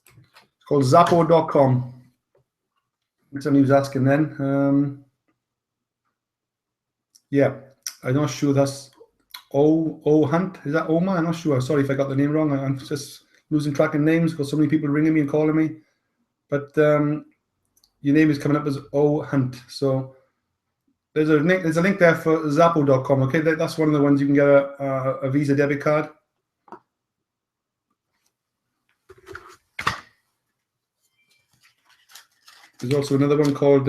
It's called Zappo.com. Somebody was asking then. Yeah, I'm not sure that's Hunt. Is that Omar? I'm not sure. Sorry if I got the name wrong. I'm just losing track of names because so many people ringing me and calling me. But your name is coming up as Hunt. So there's a link there for Zappo.com. Okay, that's one of the ones you can get a Visa debit card. There's also another one called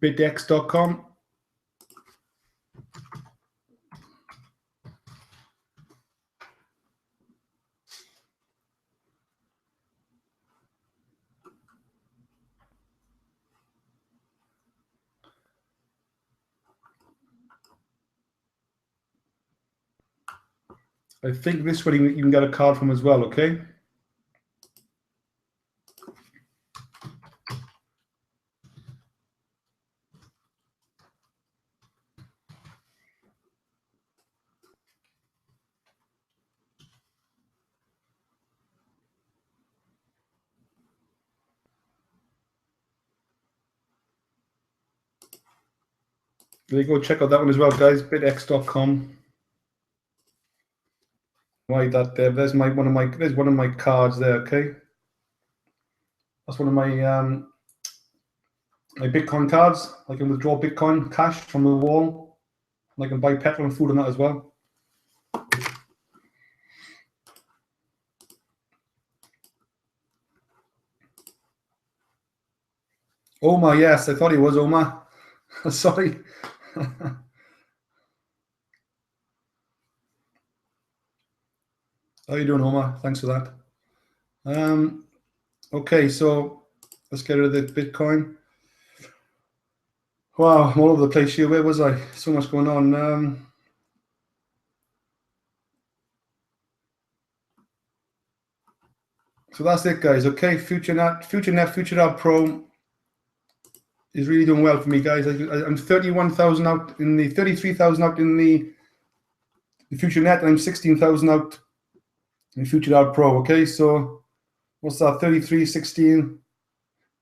Bitx.com. I think this one you can get a card from as well, okay? There you go, check out that one as well, guys. Bitx.com. Why that there? There's one of my cards there, okay? That's one of my my Bitcoin cards. I can withdraw Bitcoin cash from the wall. And I can buy petrol and food on that as well. Omar, yes, I thought he was Omar. Sorry. How you doing, Omar? Thanks for that. Okay, so let's get rid of the Bitcoin. Wow, I'm all over the place here. Where was I? So much going on. So that's it, guys. Okay, FutureNet Pro is really doing well for me, guys. I'm 31,000 out in the 33,000 out in the FutureNet, and I'm 16,000 out in FutureNet Pro. Okay, so what's that? 33, 16.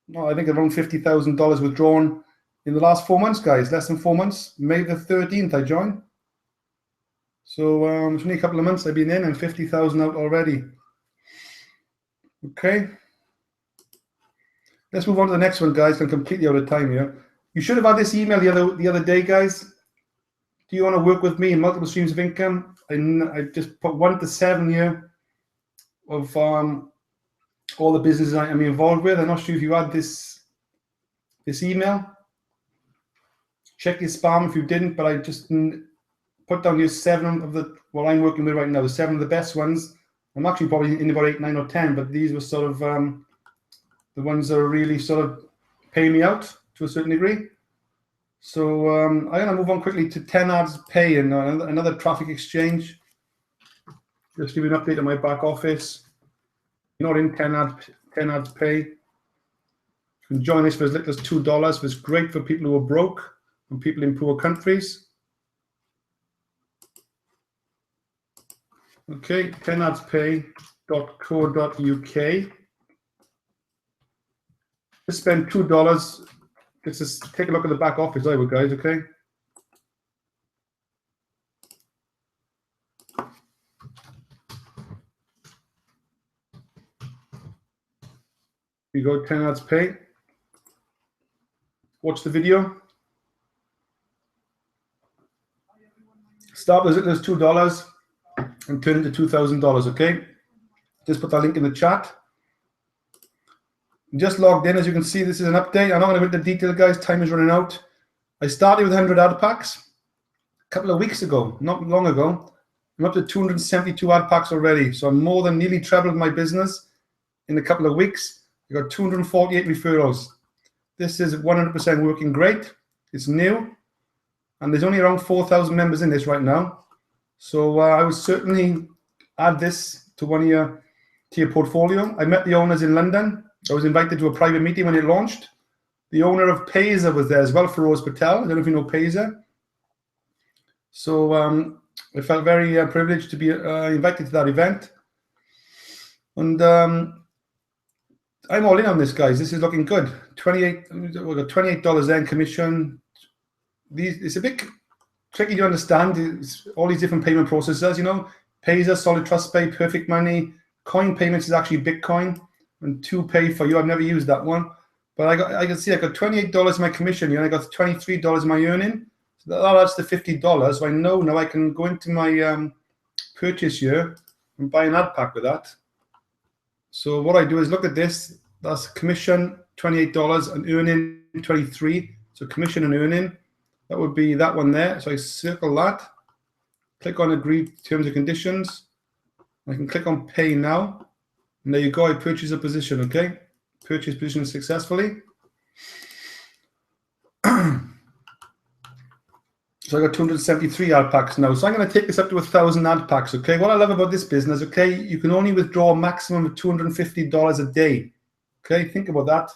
No, I think around $50,000 withdrawn in the last 4 months, guys. Less than 4 months. May the 13th, I joined. So it's only a couple of months I've been in, and 50,000 out already. Okay. Let's move on to the next one, guys. I'm completely out of time here. You should have had this email the other day, guys. do you want to work with me in multiple streams of income? I just put 1 to 7 year of all the businesses I'm involved with. I'm not sure if you had this email. Check your spam if you didn't, but I just put down here 7 of what I'm working with right now, the 7 of the best ones. I'm actually probably in about 8, 9, or 10, but these were sort of the ones that are really sort of paying me out to a certain degree. So I'm going to move on quickly to 10 Ads Pay, and another traffic exchange. Just give you an update on my back office. You're not in 10 Ads Pay. You can join this for as little as $2. It's great for people who are broke and people in poor countries. Okay, 10adspay.co.uk. Just spend $2. Just take a look at the back office over, guys, okay? You go 10 Ads Pay. Watch the video. Start as little as $2 and turn into $2,000, okay? Just put that link in the chat. Just logged in. As you can see, this is an update. I'm not going to go into detail, guys. Time is running out. I started with 100 ad packs a couple of weeks ago, not long ago. I'm up to 272 ad packs already. So I'm more than nearly trebled my business in a couple of weeks. I got 248 referrals. This is 100% working great. It's new. And there's only around 4,000 members in this right now. So I would certainly add this to your portfolio. I met the owners in London. I was invited to a private meeting when it launched. The owner of Payzer was there as well, Feroz Patel. I don't know if you know Payzer. So I felt very privileged to be invited to that event. And I'm all in on this, guys. This is looking good. We got $28 then commission. It's a bit tricky to understand. It's all these different payment processors, you know. Payzer, Solid Trust Pay, Perfect Money. Coin Payments is actually Bitcoin. And 2Pay for you. I've never used that one, but I can see I got $28 in my commission here, and I got $23 in my earning. So that adds to $50. So I know now I can go into my purchase here and buy an ad pack with that. So what I do is look at this. That's commission $28 and earning 23. So commission and earning, that would be that one there. So I circle that, click on agree terms and conditions. I can click on pay now. And there you go, I purchase a position, okay? Purchase position successfully. So I got 273 ad packs now. So I'm going to take this up to 1,000 ad packs, okay? What I love about this business, okay, you can only withdraw a maximum of $250 a day, okay? Think about that,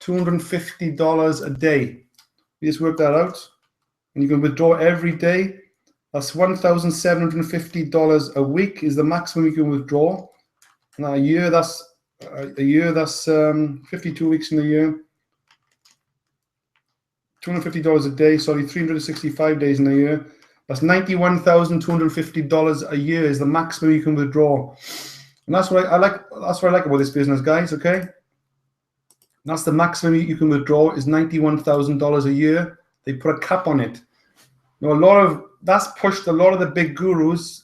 $250 a day. You just work that out, and you can withdraw every day. That's $1,750 a week is the maximum you can withdraw. Now a year, that's 52 weeks in a year. $250 a day, sorry, 365 days in a year. That's $91,250 a year is the maximum you can withdraw. And that's what I like. That's what I like about this business, guys, okay? And that's the maximum you can withdraw is $91,000 a year. They put a cap on it. Now that's pushed a lot of the big gurus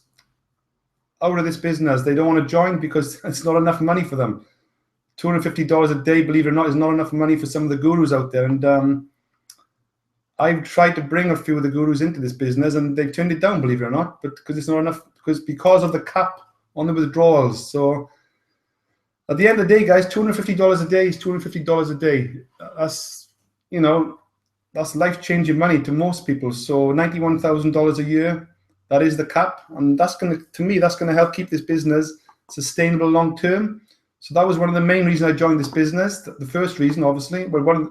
out of this business. They don't want to join because it's not enough money for them. $250 a day, believe it or not, is not enough money for some of the gurus out there. And I've tried to bring a few of the gurus into this business, and they've turned it down, believe it or not, but because it's not enough, because of the cap on the withdrawals. So at the end of the day, guys, $250 a day is $250 a day. That's, you know, that's life-changing money to most people. So $91,000 a year, that is the cap, and that's going to help keep this business sustainable long term. So that was one of the main reasons I joined this business. The first reason, obviously, it was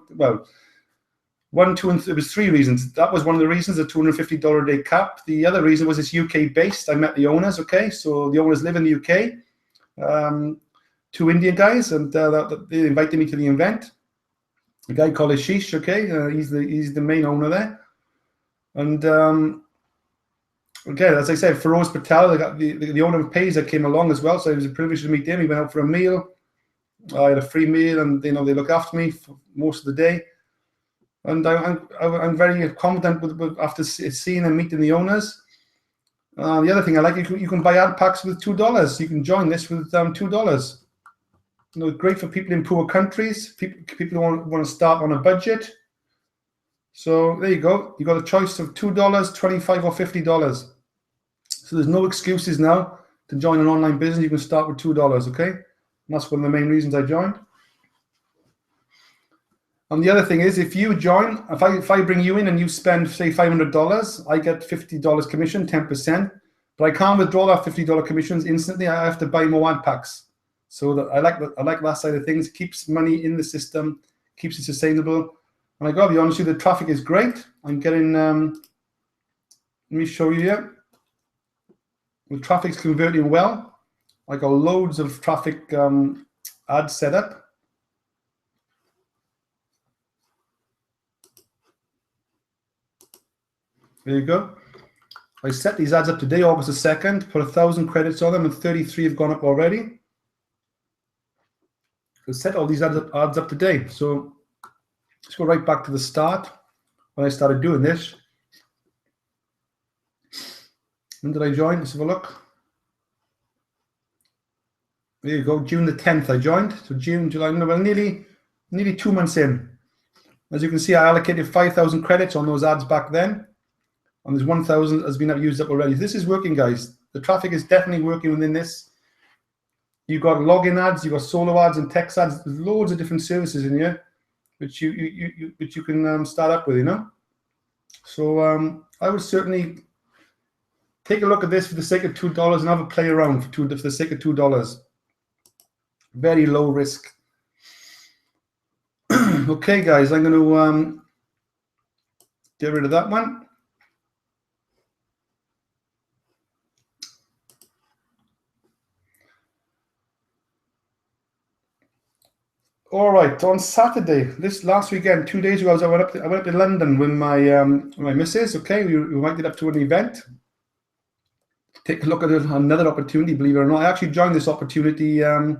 3 reasons. That was one of the reasons, the $250 a day cap. The other reason was it's UK based. I met the owners, okay? So the owners live in the UK, 2 Indian guys, and they invited me to the event. A guy called Ashish, okay? He's the main owner there. And again, as I said, Feroz Patel, the owner of Payzer, came along as well, so it was a privilege to meet him. He went out for a meal. I had a free meal, and they look after me for most of the day. and I'm very confident with after seeing and meeting the owners. The other thing I like, you can buy ad packs with $2. You can join this with $2. You know, great for people in poor countries, people who want to start on a budget. So there you go. You got a choice of $2, $25, or $50. So there's no excuses now to join an online business. You can start with $2. Okay, and that's one of the main reasons I joined. And the other thing is, if you join, if I bring you in and you spend say $500, I get $50 commission, 10%. But I can't withdraw that $50 commissions instantly. I have to buy more ad packs. So that I like that side of things. It keeps money in the system, keeps it sustainable. And I gotta be honest with you, the traffic is great. I'm getting. Let me show you here. The traffic's converting well. I got loads of traffic ads set up. There you go. I set these ads up today, August the 2nd, put 1,000 credits on them, and 33 have gone up already. I set all these ads up today. So let's go right back to the start when I started doing this. When did I join? Let's have a look. There you go, June the 10th I joined. So June, July, well, nearly 2 months in. As you can see, I allocated 5,000 credits on those ads back then. And there's 1,000 has been used up already. This is working, guys. The traffic is definitely working within this. You've got login ads, you've got solo ads and text ads. There's loads of different services in here, which you can start up with, you know. So I would certainly take a look at this for the sake of $2 and have a play around for the sake of $2. Very low risk. Okay, guys, I'm going to get rid of that one. All right, on Saturday, this last weekend, 2 days ago, I went up to London with my missus. Okay, we went up to an event. Take a look at another opportunity. Believe it or not, I actually joined this opportunity a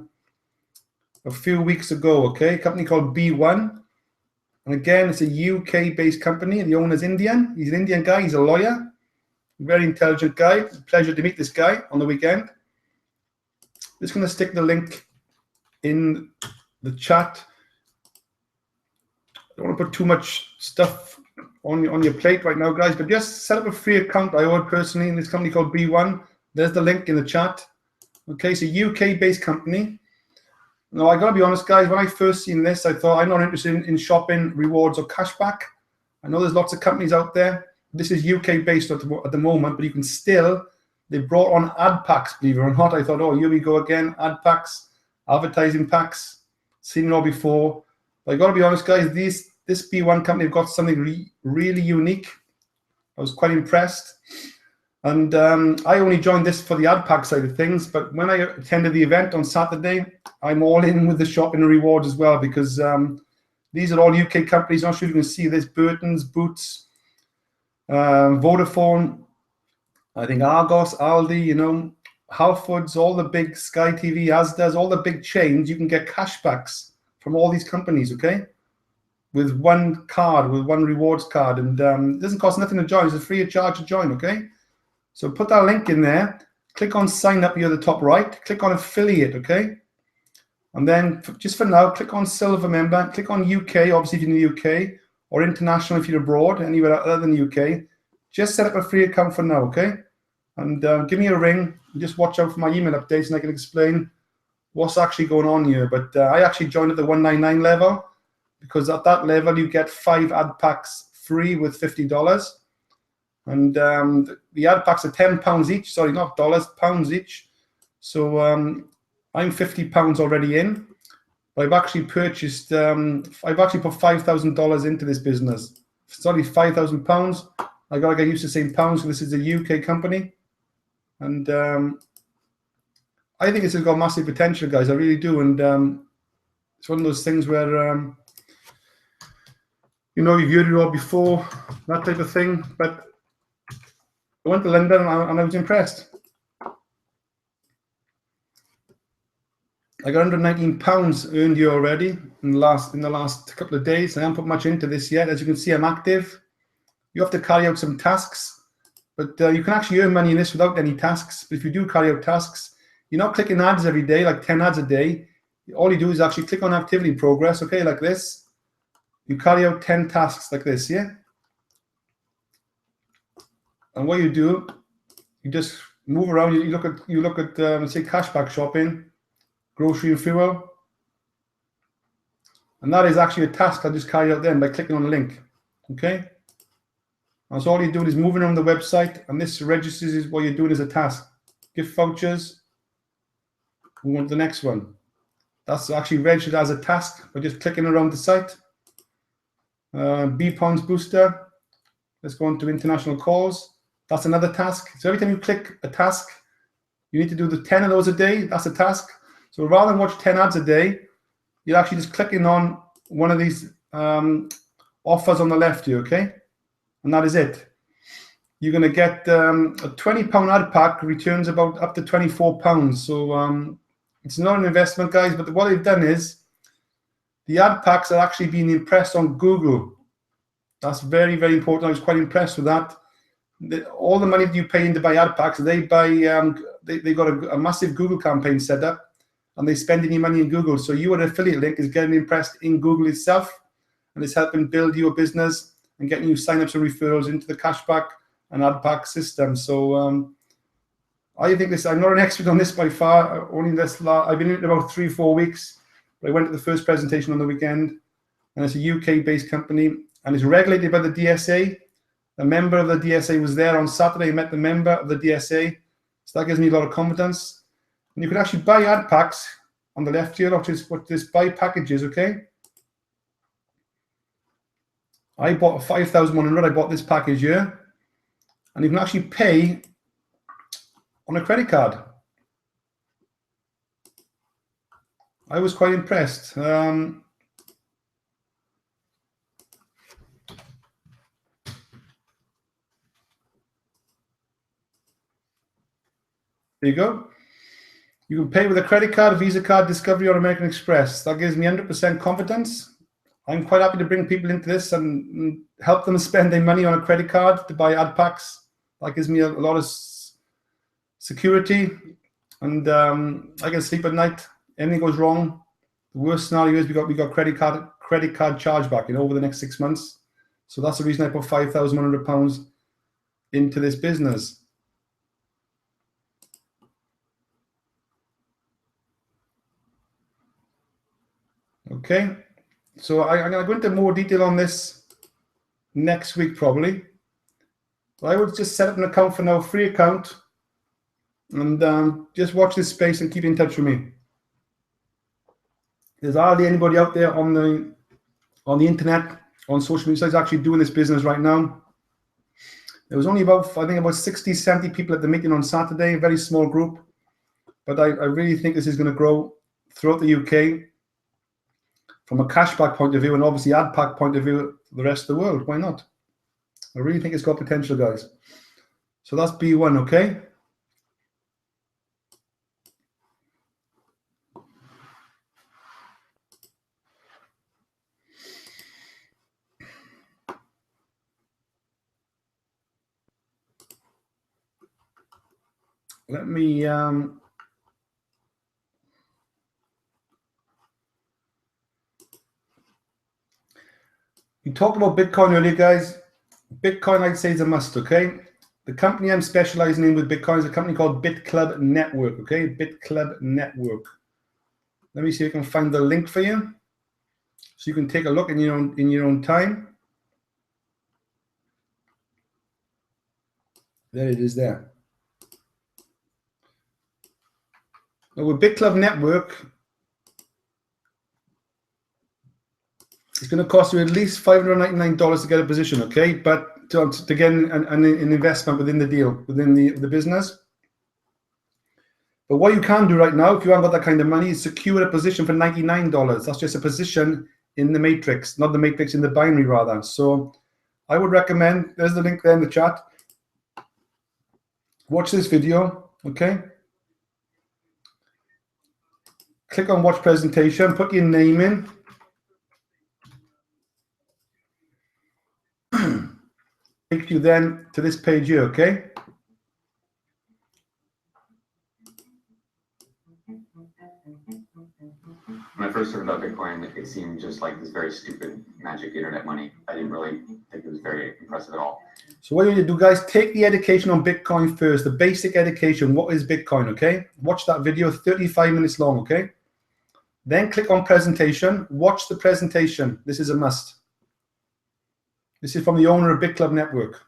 few weeks ago. Okay, a company called B1, and again, it's a UK-based company. The owner's Indian. He's an Indian guy. He's a lawyer, very intelligent guy. Pleasure to meet this guy on the weekend. Just going to stick the link in the chat. I don't want to put too much stuff on your plate right now, guys, but just set up a free account. I would personally in this company called B1. There's the link in the chat. Okay, it's a UK-based company. Now, I gotta be honest, guys, when I first seen this, I thought I'm not interested in shopping, rewards, or cashback. I know there's lots of companies out there. This is UK-based at the moment, but you can still, they brought on ad packs, believe it or not. I thought, oh, here we go again, ad packs, advertising packs. Seen it all before. But I got to be honest, guys, this B1 company have got something really unique. I was quite impressed. And I only joined this for the ad pack side of things. But when I attended the event on Saturday, I'm all in with the shopping and rewards as well, because these are all UK companies. I'm not sure if you can see this. Burton's, Boots, Vodafone, I think Argos, Aldi, you know, Halfords, all the big Sky TV, Asda's, all the big chains, you can get cashbacks from all these companies, okay? With one card, with one rewards card, and it doesn't cost nothing to join. It's free of charge to join, okay? So put that link in there, click on sign up here at the top right, click on affiliate, okay? And then just for now, click on silver member, click on UK, obviously if you're in the UK, or international if you're abroad, anywhere other than the UK. Just set up a free account for now, okay? And give me a ring. Just watch out for my email updates, and I can explain what's actually going on here. But I actually joined at the 199 level, because at that level you get 5 ad packs free with $50. And the ad packs are £10 each. Sorry, not dollars, pounds each. So I'm £50 already in. But I've actually purchased. I've actually put $5,000 into this business. It's only £5,000. I gotta get used to saying pounds. So this is a UK company. And I think it's got massive potential, guys. I really do. And it's one of those things where, you know, you've heard it all before, that type of thing. But I went to London and I was impressed. I got £119 earned here already in the last couple of days. I haven't put much into this yet. As you can see, I'm active. You have to carry out some tasks, but you can actually earn money in this without any tasks. But if you do carry out tasks, you're not clicking ads every day, like 10 ads a day. All you do is actually click on activity progress, okay, like this. You carry out 10 tasks like this, yeah? And what you do, you just move around. You look at say cashback shopping, grocery and fuel, and that is actually a task I just carried out then by clicking on the link. Okay, and so all you're doing is moving on the website, and this registers what you're doing as a task. Gift vouchers. We want the next one. That's actually registered as a task by just clicking around the site. B-Pounds booster. Let's go on to international calls. That's another task. So every time you click a task, you need to do the 10 of those a day. That's a task. So rather than watch 10 ads a day, you're actually just clicking on one of these offers on the left here, okay? And that is it. You're going to get a £20 ad pack returns about up to £24. So it's not an investment, guys, but what they've done is the ad packs are actually being impressed on Google. That's very, very important. I was quite impressed with that. All the money that you pay in to buy ad packs, they buy. They got a massive Google campaign set up, and they spend any money in Google. So your affiliate link is getting impressed in Google itself, and it's helping build your business and getting you signups and referrals into the cashback and ad pack system. So I think this. I'm not an expert on this by far. Only this. I've been in it about 3-4 weeks. But I went to the first presentation on the weekend, and it's a UK-based company, and it's regulated by the DSA. A member of the DSA was there on Saturday. I met the member of the DSA. So that gives me a lot of confidence. And you can actually buy ad packs on the left here, which is what this buy packages, okay? I bought a 5,100. I bought this package here. And you can actually pay on a credit card. I was quite impressed. There you go. You can pay with a credit card, Visa card, Discovery, or American Express. That gives me 100% confidence. I'm quite happy to bring people into this and help them spend their money on a credit card to buy ad packs. That gives me a lot of security, and I can sleep at night. Anything goes wrong, the worst scenario is we got credit card chargeback over the next 6 months. So that's the reason I put £5,100 into this business. Okay, so I'm going to go into more detail on this next week probably. But I would just set up an account for now, free account, and just watch this space and keep in touch with me. There's hardly anybody out there on the internet, on social media sites actually doing this business right now. There was only about 60, 70 people at the meeting on Saturday, a very small group. But I really think this is going to grow throughout the UK from a cashback point of view, and obviously ad pack point of view, the rest of the world. Why not? I really think it's got potential, guys. So that's B1, okay? Let me you talked about Bitcoin earlier, guys. Bitcoin, I'd say, is a must, okay? The company I'm specializing in with Bitcoin is a company called BitClub Network, okay? BitClub Network. Let me see if I can find the link for you, so you can take a look in your own time. There it is there. Now with BitClub Network, it's going to cost you at least $599 to get a position, okay? But to get an investment within the deal, within the business. But what you can do right now, if you haven't got that kind of money, is secure a position for $99. That's just a position in the matrix, not the matrix, in the binary rather. So I would recommend, there's the link there in the chat. Watch this video, okay? Click on watch presentation, put your name in. Takes you then to this page here, okay? When I first heard about Bitcoin, it seemed just like this very stupid magic internet money. I didn't really think it was very impressive at all. So what you need to do, guys, take the education on Bitcoin first, the basic education. What is Bitcoin, okay? Watch that video, 35 minutes long, okay? Then click on presentation, watch the presentation. This is a must. This is from the owner of BitClub Network.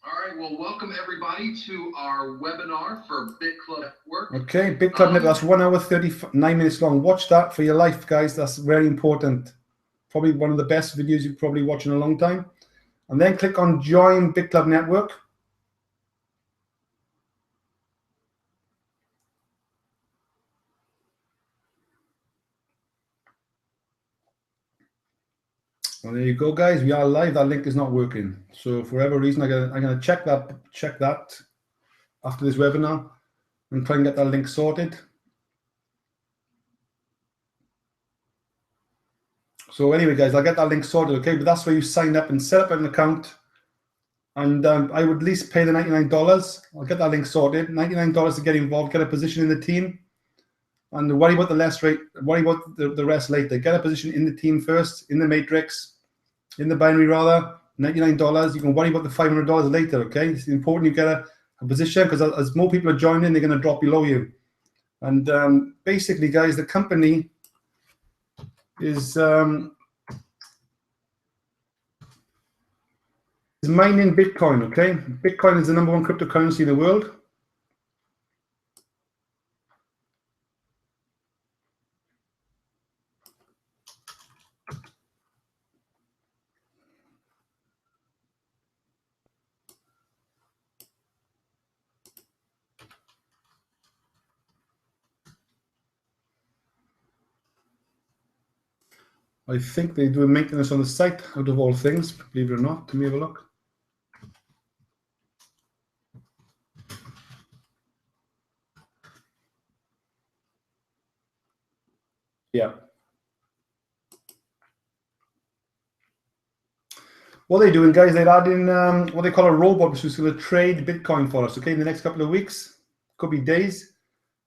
All right, well, welcome everybody to our webinar for BitClub Network. Okay, BitClub Network, that's 1 hour, 39 minutes long. Watch that for your life, guys. That's very important. Probably one of the best videos you've probably watched in a long time. And then click on Join BitClub Network. Well, there you go, guys. We are live. That link is not working. So for whatever reason, I'm gonna check that after this webinar and try and get that link sorted. So anyway, guys, I'll get that link sorted, okay? But that's where you sign up and set up an account. And I would at least pay the $99. I'll get that link sorted. $99 to get involved, get a position in the team. And worry about the rest later. Get a position in the team first, in the matrix, in the binary rather. $99. You can worry about the $500 later, okay? It's important you get a position, because as more people are joining, they're going to drop below you. And basically, guys, the company is mining Bitcoin, okay? Bitcoin is the #1 cryptocurrency in the world. I think they do maintenance on the site, out of all things, believe it or not. Let me have a look. Yeah. What they're doing, guys, they're adding what they call a robot, which is going to trade Bitcoin for us, okay, in the next couple of weeks. Could be days.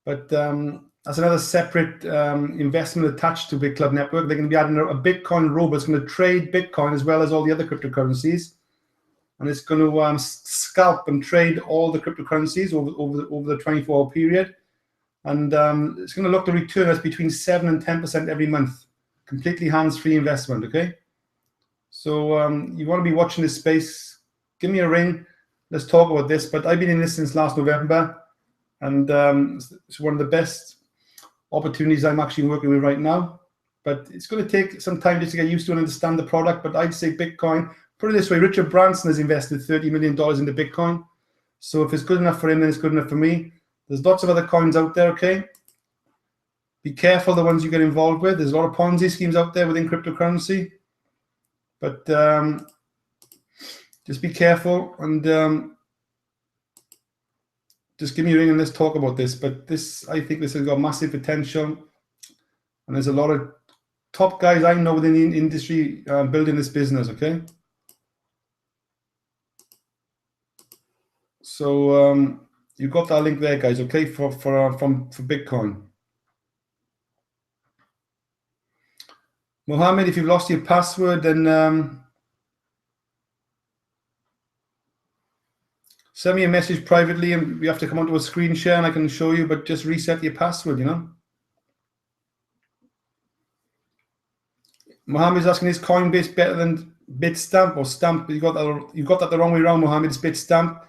But that's another separate investment attached to BitClub Network. They're going to be adding a Bitcoin robot. It's going to trade Bitcoin as well as all the other cryptocurrencies. And it's going to scalp and trade all the cryptocurrencies over the 24-hour period. And it's going to look to return us between 7 and 10% every month. Completely hands-free investment, okay? So you want to be watching this space, give me a ring. Let's talk about this. But I've been in this since last November. And it's one of the best opportunities I'm actually working with right now. But it's going to take some time just to get used to and understand the product. But I'd say Bitcoin, put it this way, Richard Branson has invested $30 million into Bitcoin. So if it's good enough for him, then it's good enough for me. There's lots of other coins out there, okay? Be careful the ones you get involved with. There's a lot of Ponzi schemes out there within cryptocurrency. But just be careful and just give me a ring and let's talk about this. But I think this has got massive potential. And there's a lot of top guys I know within the industry building this business, okay? So you've got that link there, guys, okay, for Bitcoin. Mohammed, if you've lost your password, then send me a message privately, and we have to come onto a screen share and I can show you, but just reset your password, you know. Mohammed's asking, is Coinbase better than Bitstamp or Stamp? You got that the wrong way around, Mohammed. It's Bitstamp.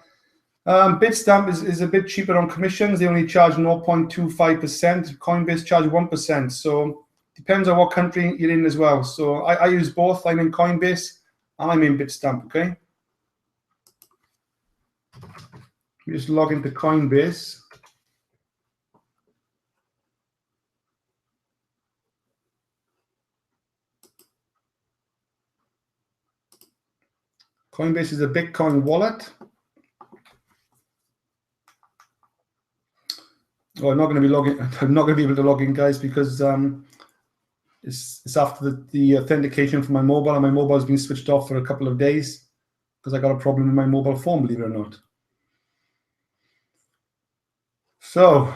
Bitstamp is a bit cheaper on commissions. They only charge 0.25%. Coinbase charge 1%. So depends on what country you're in as well. So I use both. I'm in Coinbase and I'm in Bitstamp, okay? You just log into Coinbase. Coinbase is a Bitcoin wallet. Oh, I'm not going to be logging. I'm not going to be able to log in, guys, because it's after the authentication for my mobile, and my mobile has been switched off for a couple of days because I got a problem with my mobile phone, believe it or not. So,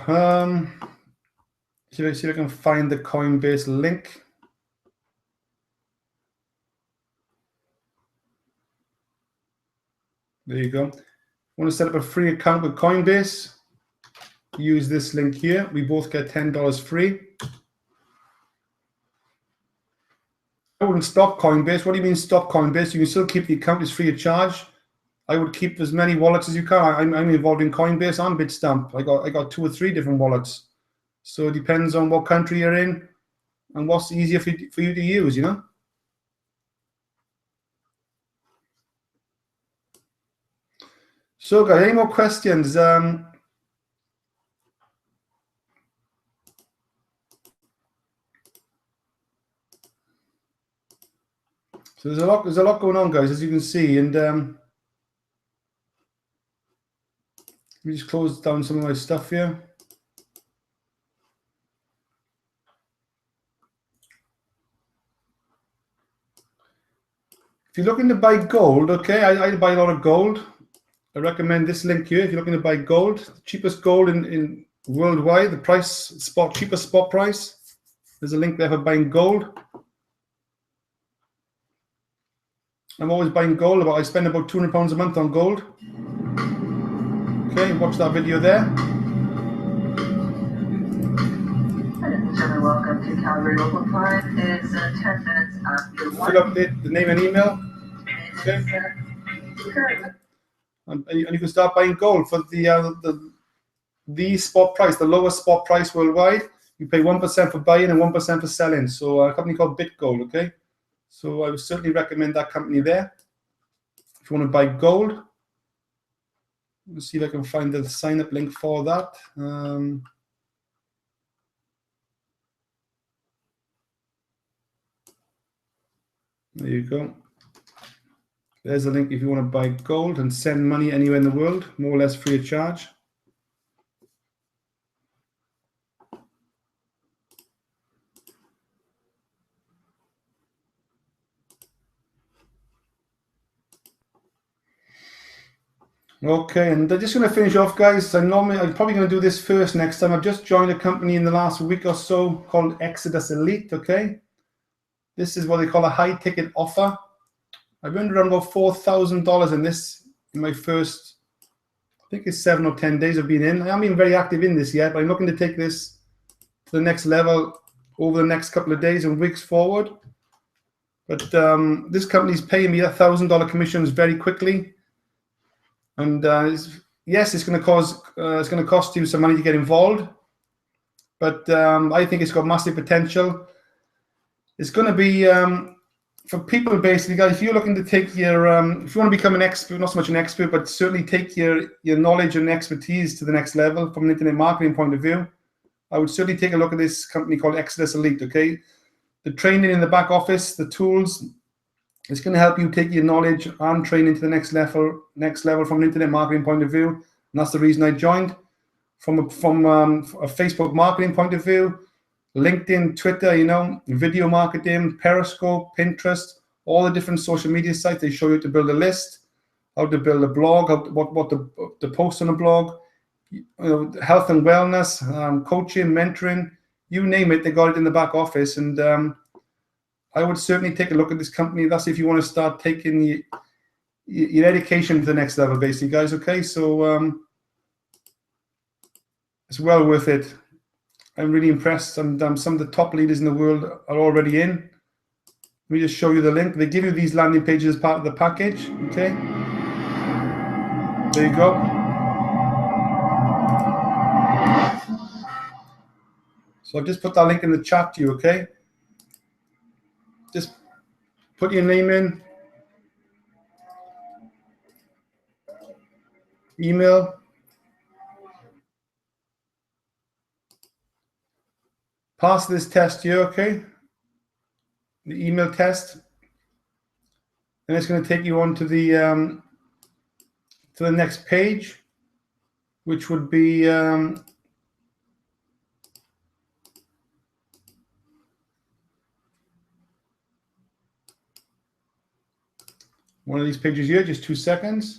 see if I can find the Coinbase link. There you go. Want to set up a free account with Coinbase? Use this link here. We both get $10 free. I wouldn't stop Coinbase. What do you mean stop Coinbase? You can still keep the account. It's free of charge. I would keep as many wallets as you can. I'm involved in Coinbase and Bitstamp. I got 2 or 3 different wallets. So it depends on what country you're in and what's easier for you to use, you know? So guys, any more questions? So there's a lot going on, guys, as you can see, and let me just close down some of my stuff here. If you're looking to buy gold, okay, I buy a lot of gold. I recommend this link here. If you're looking to buy gold, the cheapest gold in worldwide, the cheapest spot price. There's a link there for buying gold. I'm always buying gold. I spend about £200 a month on gold. Okay, watch that video there. Welcome to Calgary local time. It's 10 minutes after 1. Fill up the name and email. Okay. And you can start buying gold for the spot price, the lowest spot price worldwide. You pay 1% for buying and 1% for selling. So a company called BitGold, okay? So I would certainly recommend that company there. If you want to buy gold, let's see if I can find the sign-up link for that. There you go. There's a link if you want to buy gold and send money anywhere in the world, more or less free of charge. Okay, and I'm just going to finish off, guys. I'm probably going to do this first next time. I've just joined a company in the last week or so called Exodus Elite, okay? This is what they call a high-ticket offer. I've earned around about $4,000 in this in my first, I think it's 7 or 10 days I've been in. I haven't been very active in this yet, but I'm looking to take this to the next level over the next couple of days and weeks forward. But this company's paying me $1,000 commissions very quickly. And yes, it's going to cost you some money to get involved, but I think it's got massive potential. It's going to be for people basically, guys. If you're looking to take your, if you want to become an expert, not so much an expert, but certainly take your knowledge and expertise to the next level from an internet marketing point of view, I would certainly take a look at this company called Exodus Elite. Okay, the training in the back office, the tools. It's going to help you take your knowledge and training to the next level from an internet marketing point of view. And that's the reason I joined. From a Facebook marketing point of view, LinkedIn, Twitter, you know, video marketing, Periscope, Pinterest, all the different social media sites. They show you how to build a list, how to build a blog, what to post on a blog, you know, health and wellness, coaching, mentoring, you name it. They got it in the back office. And I would certainly take a look at this company. That's if you want to start taking your education to the next level, basically, guys. Okay, so it's well worth it. I'm really impressed, and some of the top leaders in the world are already in. Let me just show you the link. They give you these landing pages as part of the package. Okay, there you go. So I've just put that link in the chat to you. Okay, just put your name in, email, pass this test here, okay? The email test, and it's going to take you on to the next page, which would be one of these pages here, just 2 seconds.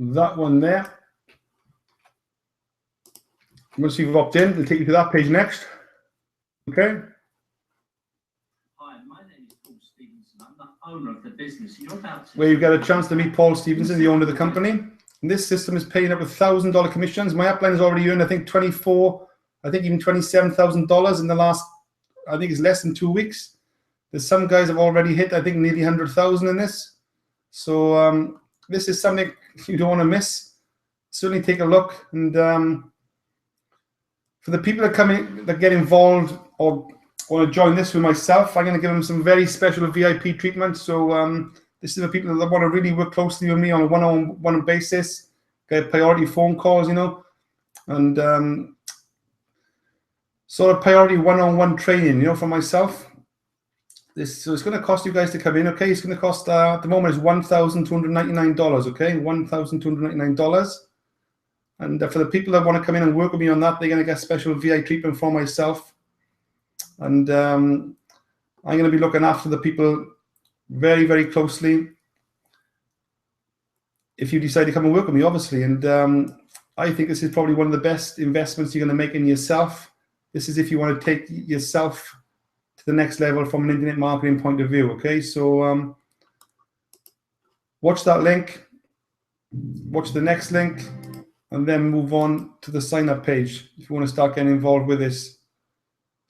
That one there. Once you've opt in, it'll take you to that page next. Okay. Hi, my name is Paul Stevenson. I'm the owner of the business. You're about to... Where you get a chance to meet Paul Stevenson, the owner of the company. And this system is paying up with $1,000 commissions. My upline has already earned, I think, even $27,000 in the last, I think it's less than 2 weeks. There's some guys have already hit, I think, nearly 100,000 in this. So this is something you don't want to miss. Certainly take a look. And for the people that get involved or want to join this with myself, I'm going to give them some very special VIP treatment. So this is the people that want to really work closely with me on a one-on-one basis, get priority phone calls, you know, and sort of priority one-on-one training, you know, for myself. So it's going to cost you guys to come in, okay? It's going to cost, at the moment, it's $1,299, okay? $1,299. And for the people that want to come in and work with me on that, they're going to get special VIP treatment from myself. And I'm going to be looking after the people very, very closely if you decide to come and work with me, obviously. And I think this is probably one of the best investments you're going to make in yourself. This is if you want to take yourself to the next level from an internet marketing point of view, okay? So watch that link, watch the next link, and then move on to the sign-up page if you want to start getting involved with this.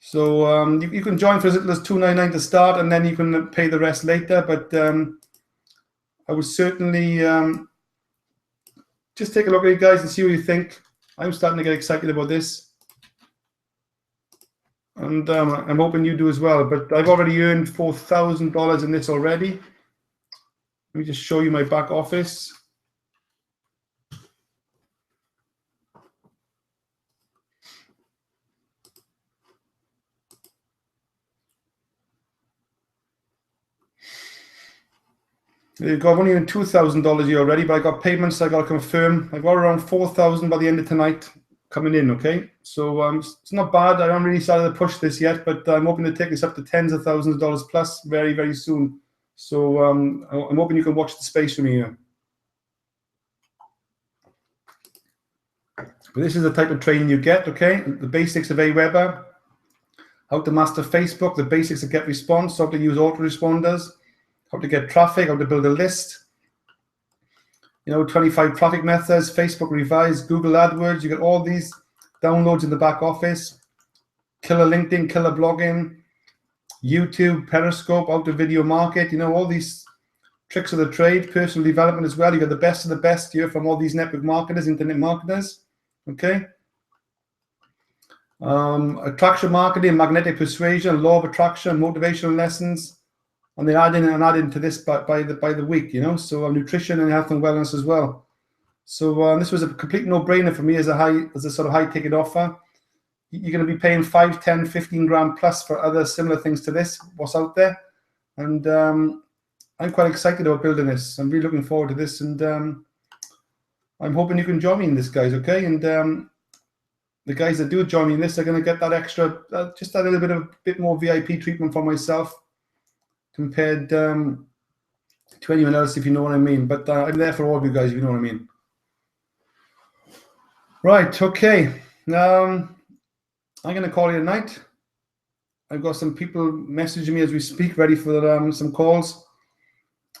So you can join for as little as $299 to start, and then you can pay the rest later. But I would certainly just take a look at it, guys, and see what you think. I'm starting to get excited about this. And I'm hoping you do as well. But I've already earned $4,000 in this already. Let me just show you my back office. There you go. I've only earned $2,000 here already, but I got payments I got to confirm. I've got around $4,000 by the end of tonight coming in, okay? So it's not bad. I haven't really started to push this yet, but I'm hoping to take this up to tens of thousands of dollars plus very, very soon. So I'm hoping you can watch the space for me here. But this is the type of training you get, okay? The basics of Aweber, how to master Facebook, the basics of GetResponse, how to use autoresponders, how to get traffic, how to build a list, you know, 25 traffic methods, Facebook Revise, Google AdWords. You get all these downloads in the back office. Killer LinkedIn, killer blogging, YouTube, Periscope, how to video market, you know, all these tricks of the trade, personal development as well. You got the best of the best here from all these network marketers, internet marketers, okay? Attraction marketing, magnetic persuasion, law of attraction, motivational lessons. And they add in to this by the week, you know. So nutrition and health and wellness as well. So this was a complete no-brainer for me as a sort of high-ticket offer. You're going to be paying 5, 10, 15 grand plus for other similar things to this, what's out there. And I'm quite excited about building this. I'm really looking forward to this, and I'm hoping you can join me in this, guys. Okay, and the guys that do join me in this are going to get that extra, just that little bit more VIP treatment for myself, compared to anyone else, if you know what I mean. But I'm there for all of you guys, if you know what I mean. Right, okay. I'm going to call it a night. I've got some people messaging me as we speak, ready for some calls.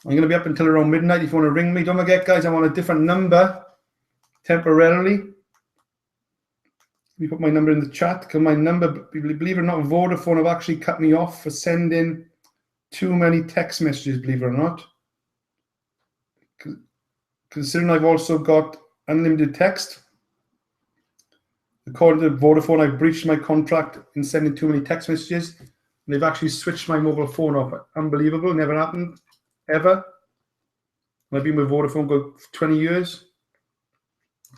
I'm going to be up until around midnight if you want to ring me. Don't forget, guys, I'm on a different number temporarily. Let me put my number in the chat, because my number, believe it or not, Vodafone have actually cut me off for sending too many text messages, believe it or not. Considering I've also got unlimited text, according to Vodafone, I've breached my contract in sending too many text messages. And they've actually switched my mobile phone off. Unbelievable, never happened, ever. I've been with Vodafone for 20 years.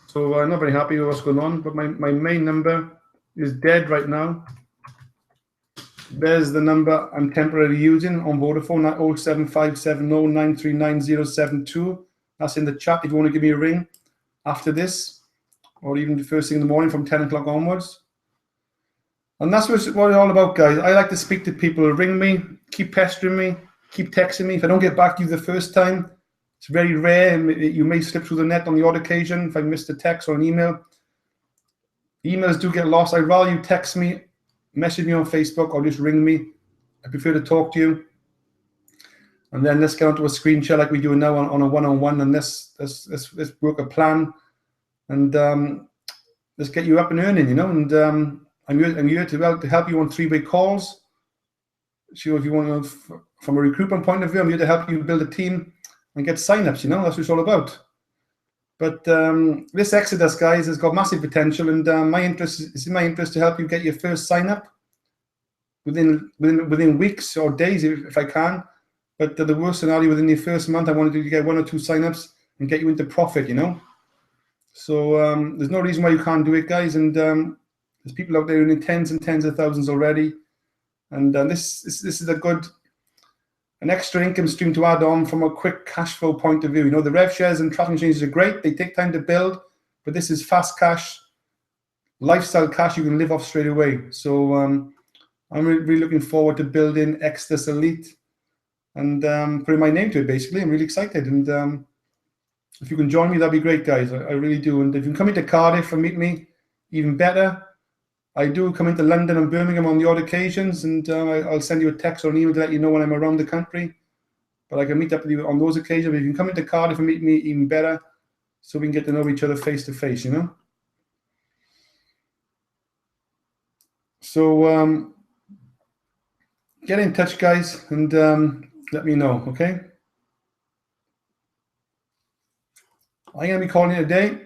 So I'm not very happy with what's going on, but my main number is dead right now. There's the number I'm temporarily using on Vodafone, 07570939072. That's in the chat if you want to give me a ring after this, or even the first thing in the morning from 10 o'clock onwards. And that's what it's all about, guys. I like to speak to people. Ring me, keep pestering me, keep texting me. If I don't get back to you the first time, it's very rare. You may slip through the net on the odd occasion if I missed a text or an email. Emails do get lost. I'd rather you text me, message me on Facebook, or just ring me. I prefer to talk to you. And then let's get onto a screen share like we do now on a one-on-one, and let's work a plan, and let's get you up and earning, you know. And I'm here to help you on three-way calls. So if you want to, from a recruitment point of view, I'm here to help you build a team and get sign-ups, you know. That's what it's all about. But this Exodus, guys, has got massive potential, and it's in my interest to help you get your first sign-up within weeks or days if I can. But the worst scenario, within the first month, I wanted to get 1 or 2 sign-ups and get you into profit, you know. So there's no reason why you can't do it, guys. And there's people out there earning tens and tens of thousands already. And this is an extra income stream to add on from a quick cash flow point of view. You know, the rev shares and tracking changes are great. They take time to build, but this is fast cash, lifestyle cash you can live off straight away. So I'm really looking forward to building Exodus Elite and putting my name to it, basically. I'm really excited. And if you can join me, that'd be great, guys. I really do. And if you can come into Cardiff and meet me, even better. I do come into London and Birmingham on the odd occasions, and I'll send you a text or an email to let you know when I'm around the country. But I can meet up with you on those occasions. But if you can come into Cardiff and meet me, even better, so we can get to know each other face to face, you know? So get in touch, guys, and let me know, okay? I'm going to be calling it a day,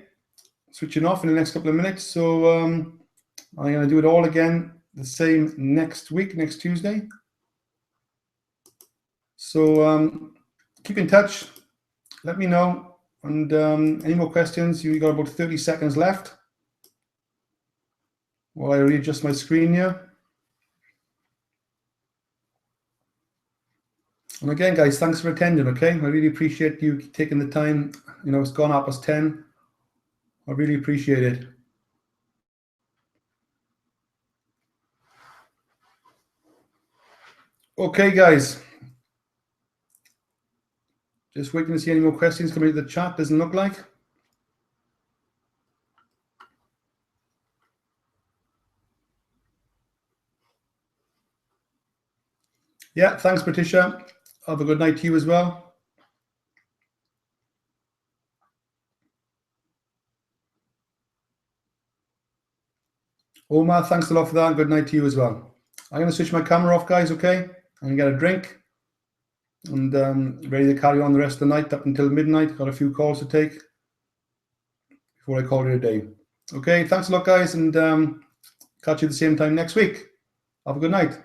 switching off in the next couple of minutes. So I'm going to do it all again the same next week, next Tuesday. So keep in touch. Let me know. And any more questions? You've got about 30 seconds left while I readjust my screen here. And again, guys, thanks for attending, okay? I really appreciate you taking the time. You know, it's gone up past 10. I really appreciate it. Okay, guys. Just waiting to see any more questions coming into the chat. Doesn't look like. Yeah, thanks, Patricia. Have a good night to you as well. Omar, thanks a lot for that. Good night to you as well. I'm going to switch my camera off, guys, okay? I'm going to get a drink and ready to carry on the rest of the night up until midnight. Got a few calls to take before I call it a day. Okay, thanks a lot, guys, and catch you at the same time next week. Have a good night.